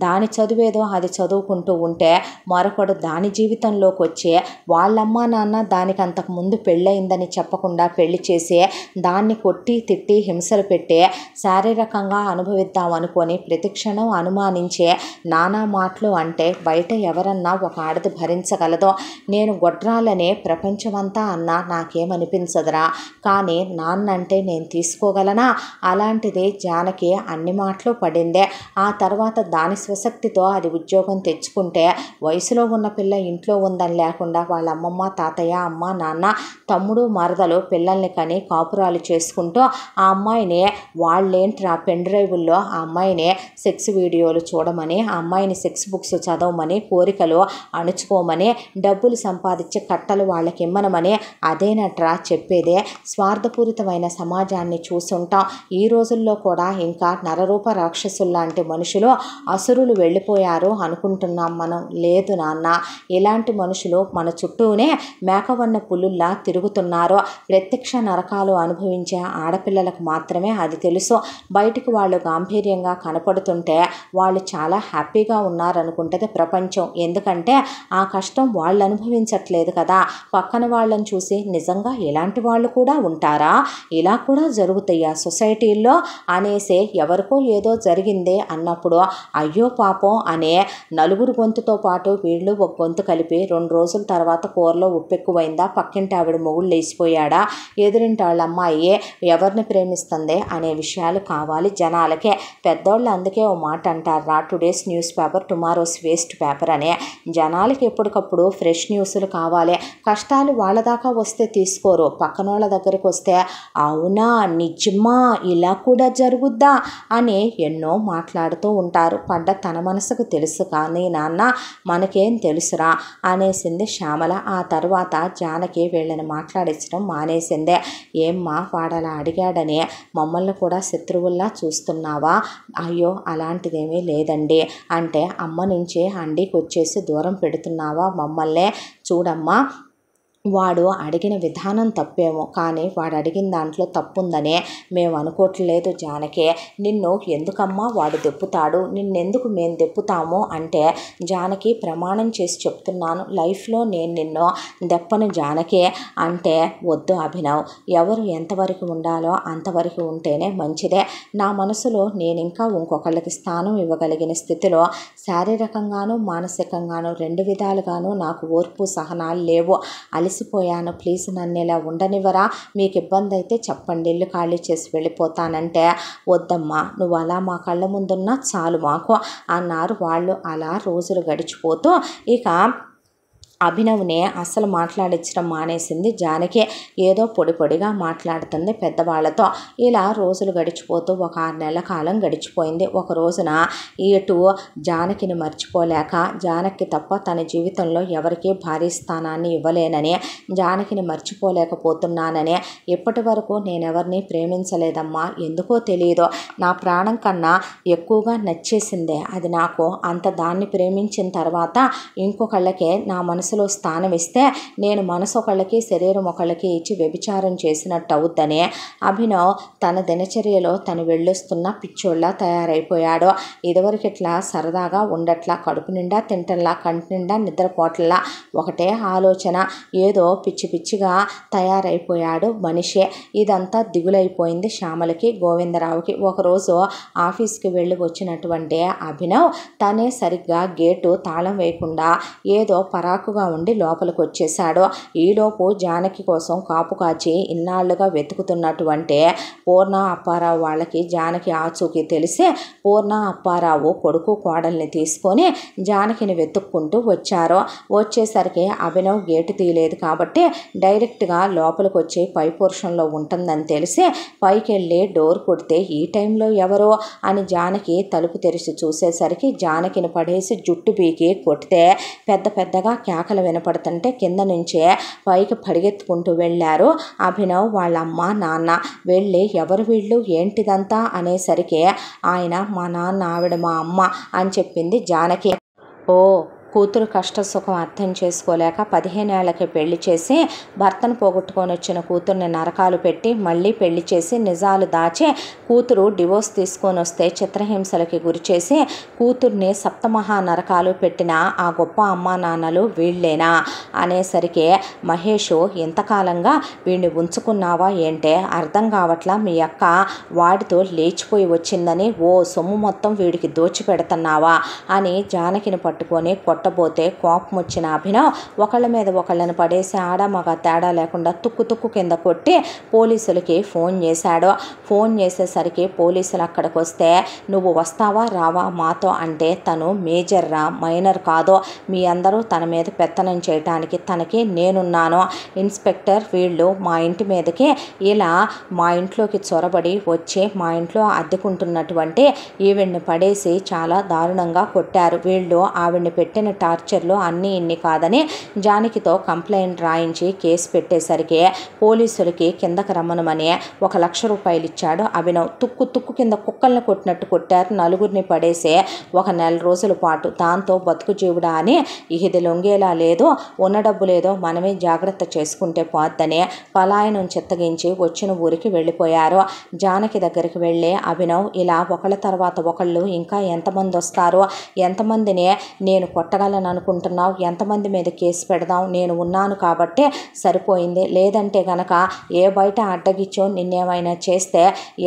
దాని చదువేదో అది చదువుకుంటూ ఉంటే మరొకడు దాని జీవితంలోకి వచ్చి వాళ్ళమ్మ నాన్న దానికి అంతకు ముందు పెళ్ళయిందని చెప్పకుండా పెళ్లి చేసి దాన్ని కొట్టి తిట్టి హింసలు పెట్టి శారీరకంగా అనుభవిద్దాం అనుకొని ప్రతిక్షణం అనుమానించే నానా మాటలు అంటే బయట ఎవరన్నా ఒక ఆడది భరించగలదో, నేను గొడ్రాలనే ప్రపంచమంతా అన్నా నాకేమనిపించదురా, కానీ నాన్నంటే నేను తీసుకోగలనా, అలాంటిది జానకి అన్ని మాటలు పడిందే. ఆ తర్వాత దాని స్వశక్తితో అది ఉద్యోగం తెచ్చుకుంటే వయసులో ఉన్న పిల్ల ఇంట్లో ఉందని లేకుండా వాళ్ళ అమ్మమ్మ తాతయ్య అమ్మ నాన్న తమ్ముడు మరదలు పిల్లల్ని కని కాపురాలు చేసుకుంటూ ఆ అమ్మాయిని వాళ్ళేంట్రా పెన్ డ్రైవుల్లో ఆ అమ్మాయిని సెక్స్ వీడియోలు చూడమని, ఆ అమ్మాయిని సెక్స్ బుక్స్ చదవమని, కోరికలు అణుచుకోమని, డబ్బులు సంపాదించి కట్టలు వాళ్ళకి ఇమ్మనమని అదేనట్రా చెప్పేదే. స్వార్థపూరితమైన సమాజాన్ని చూసుంటాం. ఈ రోజుల్లో కూడా ఇంకా నరరూప రాక్షసుల్లాంటి మనుషులు అసురులు వెళ్ళిపోయారు అనుకుంటున్నాం మనం. లేదు నాన్న, ఇలాంటి మనుషులు మన చుట్టూనే మేకవన్న పులుల్లా తిరుగుతున్నారు. ప్రత్యక్ష నరకాలు అనుభవించే ఆడపిల్లలకు మాత్రమే అది తెలుసు. బయటికి వాళ్ళు గాంభీర్యంగా కనపడుతుంటే వాళ్ళు చాలా హ్యాపీగా ఉన్నారనుకుంటుంది ప్రపంచం. ఎందుకంటే ఆ కష్టం వాళ్ళు అనుభవించట్లేదు కదా, పక్కన వాళ్ళని చూసి నిజంగా ఇలాంటి వాళ్ళు కూడా ఉంటారా, ఇలా కూడా జరుగుతాయా సొసైటీల్లో అనేసి ఎవరికో ఏదో జరిగిందే అన్నప్పుడు అయ్యో పాపం అనే నలుగురు గొంతుతో పాటు వీళ్ళు ఒక గొంతు కలిపి 2 రోజుల తర్వాత కూరలో ఉప్పెక్కువైందా, పక్కింటి ఆవిడ మొగుళ్ళు తీసిపోయాడా, ఎదురింటి వాళ్ళ అమ్మాయి ఎవరిని ప్రేమిస్తుంది అనే విషయాలు కావాలి జనాలకే. పెద్దోళ్ళు అందుకే ఓ మాట అంటారా, today's newspaper tomorrow's waste paper అనే. జనాలకి ఎప్పటికప్పుడు ఫ్రెష్ న్యూస్లు కావాలి. కష్టాలు వాళ్ళ దాకా వస్తే తీసుకోరు, పక్కన వాళ్ళ దగ్గరికి వస్తే అవునా నిజమా ఇలా కూడా జరుగుద్దా అని ఎన్నో మాట్లాడుతూ ఉంటారు. పడ్డ తన మనసుకు తెలుసు కానీ నాన్న మనకేం తెలుసురా అనేసింది శ్యామల. ఆ తర్వాత జానకి వీళ్ళని మాట్లాడించడం మానేసిందే. ఏమ్మా వాడలా అడిగాడని మమ్మల్ని కూడా శత్రువుల్లా చూస్తున్నావా? అయ్యో అలాంటిదేమీ లేదండి అంటే అమ్మ నుంచి అండికి వచ్చేసి దూరం పెడుతున్నావా మమ్మల్నే? చూడమ్మా వాడు అడిగిన విధానం తప్పేమో కానీ వాడు అడిగిన దాంట్లో తప్పుందనే మేము అనుకోవట్లేదు జానకి. నిన్ను ఎందుకమ్మా వాడు దెప్పుతాడు, నిన్నెందుకు మేము దెప్పుతాము అంటే జానకి ప్రమాణం చేసి చెప్తున్నాను లైఫ్లో నేను నిన్ను దెప్పను జానకి అంటే వద్దు అభినవ్, ఎవరు ఎంతవరకు ఉండాలో అంతవరకు ఉంటేనే మంచిదే. నా మనసులో నేను ఇంకా ఇంకొకళ్ళకి స్థానం ఇవ్వగలిగిన స్థితిలో శారీరకంగాను మానసికంగాను రెండు విధాలుగాను నాకు ఓర్పు సహనాలు లేవు. అలసిపోయాను, ప్లీజ్ నన్ను ఇలా ఉండనివ్వరా, మీకు ఇబ్బంది అయితే చెప్పండి ఇల్లు ఖాళీ చేసి వెళ్ళిపోతానంటే వద్దమ్మా నువ్వు అలా మా కళ్ళ ముందున్నా చాలు మాకు అన్నారు వాళ్ళు. అలా రోజులు గడిచిపోతూ ఇక అభినవ్ని అస్సలు మాట్లాడించడం మానేసింది జానకి. ఏదో పొడి పొడిగా మాట్లాడుతుంది పెద్దవాళ్లతో. ఇలా రోజులు గడిచిపోతూ ఒక 6 నెలల కాలం గడిచిపోయింది. ఒక రోజున ఇటు జానకిని మర్చిపోలేక జానకి తప్ప తన జీవితంలో ఎవరికీ భారీ స్థానాన్ని ఇవ్వలేనని, జానకిని మర్చిపోలేకపోతున్నానని, ఇప్పటి వరకు నేనెవరిని ప్రేమించలేదమ్మా, ఎందుకో తెలియదు నా ప్రాణం కన్నా ఎక్కువగా నచ్చేసిందే అది నాకు. అంత దాన్ని ప్రేమించిన తర్వాత ఇంకొకళ్ళకే నా మనసులో స్థానం ఇస్తే నేను మనసు ఒకళ్ళకి శరీరం ఒకళ్ళకి ఇచ్చి వ్యభిచారం చేసినట్టు అవుద్దని అభినవ్ తన దినచర్యలో తను వెళ్ళొస్తున్న పిచ్చోళ్ళ తయారైపోయాడు. ఇదివరకు ఇట్లా సరదాగా ఉండట్లా, కడుపు నిండా తింటల్లా, కంటి నిండా నిద్రపోట్లా, ఒకటే ఆలోచన, ఏదో పిచ్చి పిచ్చిగా తయారైపోయాడు మనిషి. ఇదంతా దిగులైపోయింది శ్యామలకి గోవిందరావుకి. ఒకరోజు ఆఫీస్కి వెళ్ళి వచ్చినటువంటి అభినవ్ తనే సరిగ్గా గేటు తాళం వేయకుండా ఏదో పరాకుగా ఉండి లోపలికి వచ్చేశాడు. ఈలోపు జానకి కోసం కాపు కాచి ఇన్నాళ్లుగా వెతుకుతున్నటువంటి పూర్ణ అప్పారావు వాళ్ళకి జానకి ఆచూకీ తెలిసి పూర్ణ అప్పారావు కొడుకు కోడల్ని తీసుకొని జానకిని వెతుక్కుంటూ వచ్చారు. వచ్చేసరికి అభినవ్ గేటు తీయలేదు కాబట్టి డైరెక్ట్గా లోపలికి వచ్చి పై పోర్షన్లో ఉంటుందని తెలిసి పైకి వెళ్ళి డోర్ కొడితే ఈ టైంలో ఎవరో అని జానకి తలుపు తెరిచి చూసేసరికి జానకిని పడేసి జుట్టు పీకి కొడితే పెద్ద పెద్దగా కేకలు వినపడుతుంటే కింద నుంచే పైకి పరిగెత్తుకుంటూ వెళ్ళారు అభినవ్ వాళ్ళ అమ్మ నాన్న. వెళ్ళి ఎవరు వీళ్ళు ఏంటిదంతా అనేసరికి ఆయన మా నాన్న ఆవిడ మా అమ్మ అని చెప్పింది జానకి. ఓ కూతురు కష్ట సుఖం అర్థం చేసుకోలేక 15 ఏళ్లకి పెళ్లి చేసి భర్తను పోగొట్టుకొని వచ్చిన కూతుర్ని నరకాలు పెట్టి మళ్ళీ పెళ్లి చేసి నిజాలు దాచి కూతురు డివోర్స్ తీసుకొని వస్తే చిత్రహింసలకి గురిచేసి కూతుర్ని సప్తమహా నరకాలు పెట్టిన ఆ గొప్ప అమ్మా నాన్నలు వీళ్ళేనా అనేసరికి మహేష్ ఇంతకాలంగా వీడిని ఉంచుకున్నావా ఏంటే అర్థం కావట్లా, మీ అక్క వాడితో లేచిపోయి వచ్చిందని ఓ సొమ్ము మొత్తం వీడికి దోచి పెడుతున్నావా అని జానకిని పట్టుకొని కొట్టబోతే కోపం వచ్చిన అభినవ్ ఒకళ్ళ మీద ఒకళ్ళని పడేసి ఆడ మగ తేడా లేకుండా తుక్కు తుక్కు కింద కొట్టి పోలీసులకి ఫోన్ చేశాడు. ఫోన్ చేసేసరికి పోలీసులు అక్కడికి వస్తే నువ్వు వస్తావా రావా మాతో అంటే తను మేజర్ రా మైనర్ కాదు, మీ అందరూ తన మీద పెత్తనం చేయటానికి తనకి నేనున్నాను ఇన్స్పెక్టర్, వీళ్ళు మా ఇంటి మీదకి ఇలా మా ఇంట్లోకి చొరబడి వచ్చి మా ఇంట్లో అద్దెకుంటున్నటువంటి ఈవిడ్ని పడేసి చాలా దారుణంగా కొట్టారు. వీళ్ళు ఆవిడ్ని పెట్టిన టార్చర్లు అన్నీ ఇన్ని కాదని జానకితో కంప్లైంట్ రాయించి కేసు పెట్టేసరికి పోలీసులకి కిందకి రమ్మనమని 1,00,000 రూపాయలు ఇచ్చాడు అభినవ్. తుక్కు తుక్కు కింద కుక్కల్ని కొట్టినట్టు కొట్టారు. నలుగురిని పడేసి 1 నెల రోజుల పాటు. దాంతో బతుకు జీవుడా అని ఇది లొంగేలా లేదు, ఉన్న డబ్బు లేదో మనమే జాగ్రత్త చేసుకుంటే పోద్దని పలాయనం చిత్తగించి వచ్చిన ఊరికి వెళ్ళిపోయారు. జానకి దగ్గరికి వెళ్ళి అభినవ్ ఇలా ఒకళ్ళ తర్వాత ఒకళ్ళు ఇంకా ఎంతమంది వస్తారో, ఎంతమందిని నేను కొట్ట కొట్టగలను అనుకుంటున్నావు? ఎంతమంది మీద కేసు పెడదాం? నేను ఉన్నాను కాబట్టే సరిపోయింది. లేదంటే గనక ఏ బయట అడ్డగిచ్చో నిన్నేమైనా చేస్తే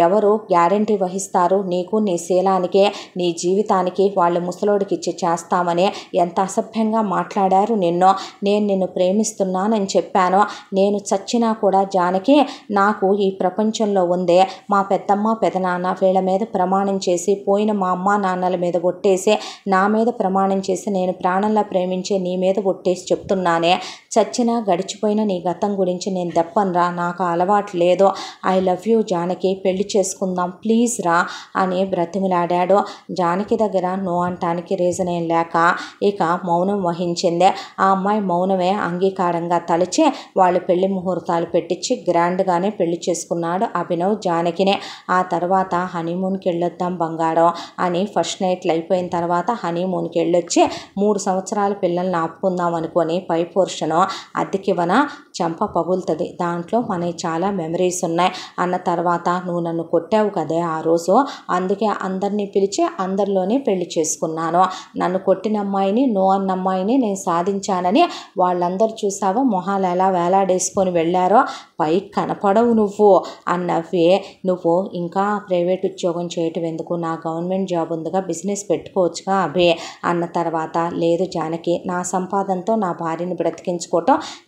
ఎవరు గ్యారెంటీ వహిస్తారు? నీకు, నీ శీలానికి, నీ జీవితానికి వాళ్ళు ముసలోడికి ఇచ్చి చేస్తామని ఎంత అసభ్యంగా మాట్లాడారు నిన్ను. నేను నిన్ను ప్రేమిస్తున్నానని చెప్పాను. నేను చచ్చినా కూడా జానకి నాకు ఈ ప్రపంచంలో ఉందే మా పెద్దమ్మ పెదనాన్న వీళ్ళ మీద ప్రమాణం చేసి, పోయిన మా అమ్మ నాన్నల మీద ఒట్టేసి, నా మీద ప్రమాణం చేసి, నేను ప్రాణంలా ప్రేమించే నీ మీద ఒట్టేసి చెప్తున్నానే, చచ్చినా గడిచిపోయిన నీ గతం గురించి నేను దెప్పనురా. నాకు అలవాటు లేదు. ఐ లవ్ యూ జానకి, పెళ్లి చేసుకుందాం ప్లీజ్ రా అని బ్రతిమిలాడాడు. జానకి దగ్గర నో అంటానికి రీజన్ ఏం లేక ఇక మౌనం వహించింది. ఆ అమ్మాయి మౌనమే అంగీకారంగా తలిచి వాళ్ళు పెళ్లి ముహూర్తాలు పెట్టించి గ్రాండ్గానే పెళ్లి చేసుకున్నాడు అభినవ్ జానకినే. ఆ తర్వాత హనీమూన్కి వెళ్ళొద్దాం బంగారం అని ఫస్ట్ నైట్లు అయిపోయిన తర్వాత హనీమూన్కి వెళ్ళొచ్చి 3 సంవత్సరాల పిల్లల్ని ఆపుకుందాం అనుకొని పై పోర్షను అద్దెకివన చెంప పగులుతుంది. దాంట్లో మనకి చాలా మెమరీస్ ఉన్నాయి అన్న తర్వాత, నువ్వు నన్ను కొట్టావు కదే ఆ రోజు, అందుకే అందరినీ పిలిచి అందరిలోనే పెళ్లి చేసుకున్నాను. నన్ను కొట్టిన అమ్మాయిని, నో అన్న అమ్మాయిని నేను సాధించానని వాళ్ళందరూ చూసావో మొహాలు ఎలా వేలాడేసుకొని వెళ్ళారో, పైకి కనపడవు నువ్వు అన్నవి. నువ్వు ఇంకా ప్రైవేట్ ఉద్యోగం చేయటం ఎందుకు? నా గవర్నమెంట్ జాబ్ ఉందిగా, బిజినెస్ పెట్టుకోవచ్చుగా అభి అన్న తర్వాత, లేదు జానకి, నా సంపాదనతో నా భార్యని బ్రతికించుకోవటం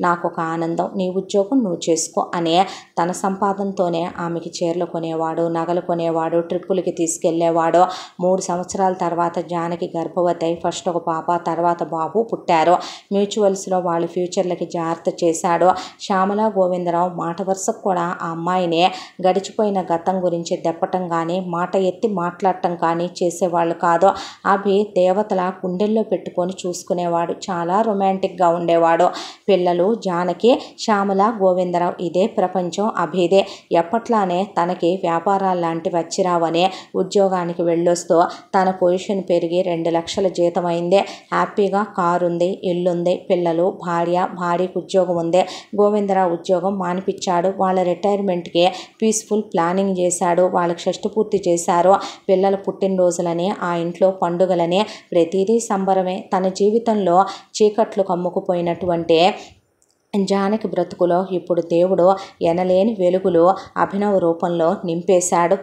నాకు ఒక ఆనందం. నీ ఉద్యోగం నువ్వు చేసుకో అని తన సంపాదనతోనే ఆమెకి చీరలు కొనేవాడు, నగలు కొనేవాడు, ట్రిప్పులకి తీసుకెళ్లేవాడు. 3 సంవత్సరాల తర్వాత జానకి గర్భవతి అయి ఫస్ట్ ఒక పాప తర్వాత బాబు పుట్టారు. మ్యూచువల్స్లో వాళ్ళ ఫ్యూచర్లకి జాగ్రత్త చేశాడు. శ్యామల గోవిందరావు మాట వరుసకు కూడా ఆ అమ్మాయిని గడిచిపోయిన గతం గురించి దెప్పటం కానీ, మాట ఎత్తి మాట్లాడటం కానీ చేసేవాళ్ళు కాదు. అభి దేవతల గుండెల్లో పెట్టుకొని చూసుకునేవాడు. చాలా రొమాంటిక్గా ఉండేవాడు. పిల్లలు జానకి, శ్యామల గోవిందరావు, ఇదే ప్రపంచం అభిదే. ఎప్పట్లానే తనకి వ్యాపారాలు లాంటివి వచ్చిరావని ఉద్యోగానికి వెళ్ళొస్తూ తన పొజిషన్ పెరిగి 2 లక్షల జీతం అయింది. హ్యాపీగా కారు ఉంది, ఇల్లుంది, పిల్లలు, భార్యకు ఉద్యోగం ఉంది. గోవిందరావు ఉద్యోగం మానిపించాడు. వాళ్ళ రిటైర్మెంట్కి పీస్ఫుల్ ప్లానింగ్ చేశాడు. వాళ్ళకి షష్టి పూర్తి చేశారు. పిల్లల పుట్టినరోజులని, ఆ ఇంట్లో పండుగలని, ప్రతిదీ సంబరమే. తన జీవితంలో చీకట్లు కమ్ముకుపోయినటువంటి జానకి బ్రతుకులో ఇప్పుడు దేవుడు ఎనలేని వెలుగులు అభినవ రూపంలో నింపేశాడు.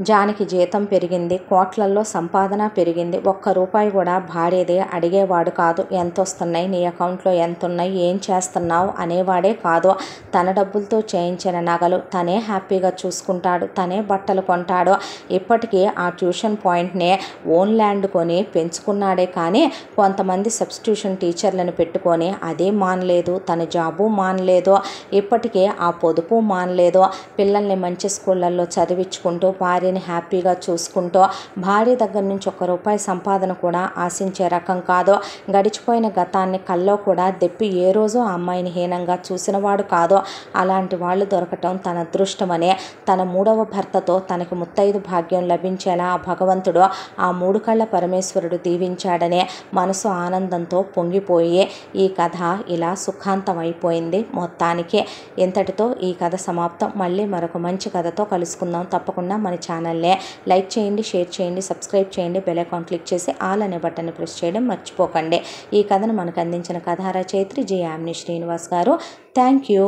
జానకి జీతం పెరిగింది, కోట్లల్లో సంపాదన పెరిగింది. ఒక్క రూపాయి కూడా భార్యదే అడిగేవాడు కాదు. ఎంత వస్తున్నాయి, నీ అకౌంట్లో ఎంత ఉన్నాయి, ఏం చేస్తున్నావు అనేవాడే కాదు. తన డబ్బులతో చేయించిన నగలు తనే హ్యాపీగా చూసుకుంటాడు, తనే బట్టలు కొంటాడు. ఇప్పటికీ ఆ ట్యూషన్ పాయింట్నే ఓన్ ల్యాండ్ కొని పెంచుకున్నాడే కానీ కొంతమంది సబ్స్టిట్యూషన్ టీచర్లను పెట్టుకొని అదే మానలేదు, తన జాబు మానలేదు, ఇప్పటికీ ఆ పొదుపు మానలేదు. పిల్లల్ని మంచి స్కూళ్ళల్లో చదివించుకుంటూ భార్యని హ్యాపీగా చూసుకుంటూ, భార్య దగ్గర నుంచి 1 రూపాయి సంపాదన కూడా ఆశించే రకం కాదు. గడిచిపోయిన గతాన్ని కల్లో కూడా దెప్పి ఏ రోజు ఆ అమ్మాయిని హీనంగా చూసినవాడు కాదు. అలాంటి వాళ్ళు దొరకటం తన అదృష్టమనే. తన 3వ భర్తతో తనకి ముత్తైదు భాగ్యం లభించేలా ఆ భగవంతుడు, ఆ 3 కళ్ళ పరమేశ్వరుడు దీవించాడనే మనసు ఆనందంతో పొంగిపోయి ఈ కథ ఇలా సుఖాంతం అయిపోయింది. మొత్తానికి ఇంతటితో ఈ కథ సమాప్తం. మళ్ళీ మరొక మంచి కథతో కలుసుకుందాం. తప్పకుండా మన ఛానల్ని లైక్ చేయండి, షేర్ చేయండి, సబ్స్క్రైబ్ చేయండి, బెల్ ఐకాన్ క్లిక్ చేసి ఆల్ అనే బటన్ని ప్రెస్ చేయడం మర్చిపోకండి. ఈ కథను మనకు అందించిన కథా రచయిత్రి జి యామిని శ్రీనివాస్ గారు. Thank you.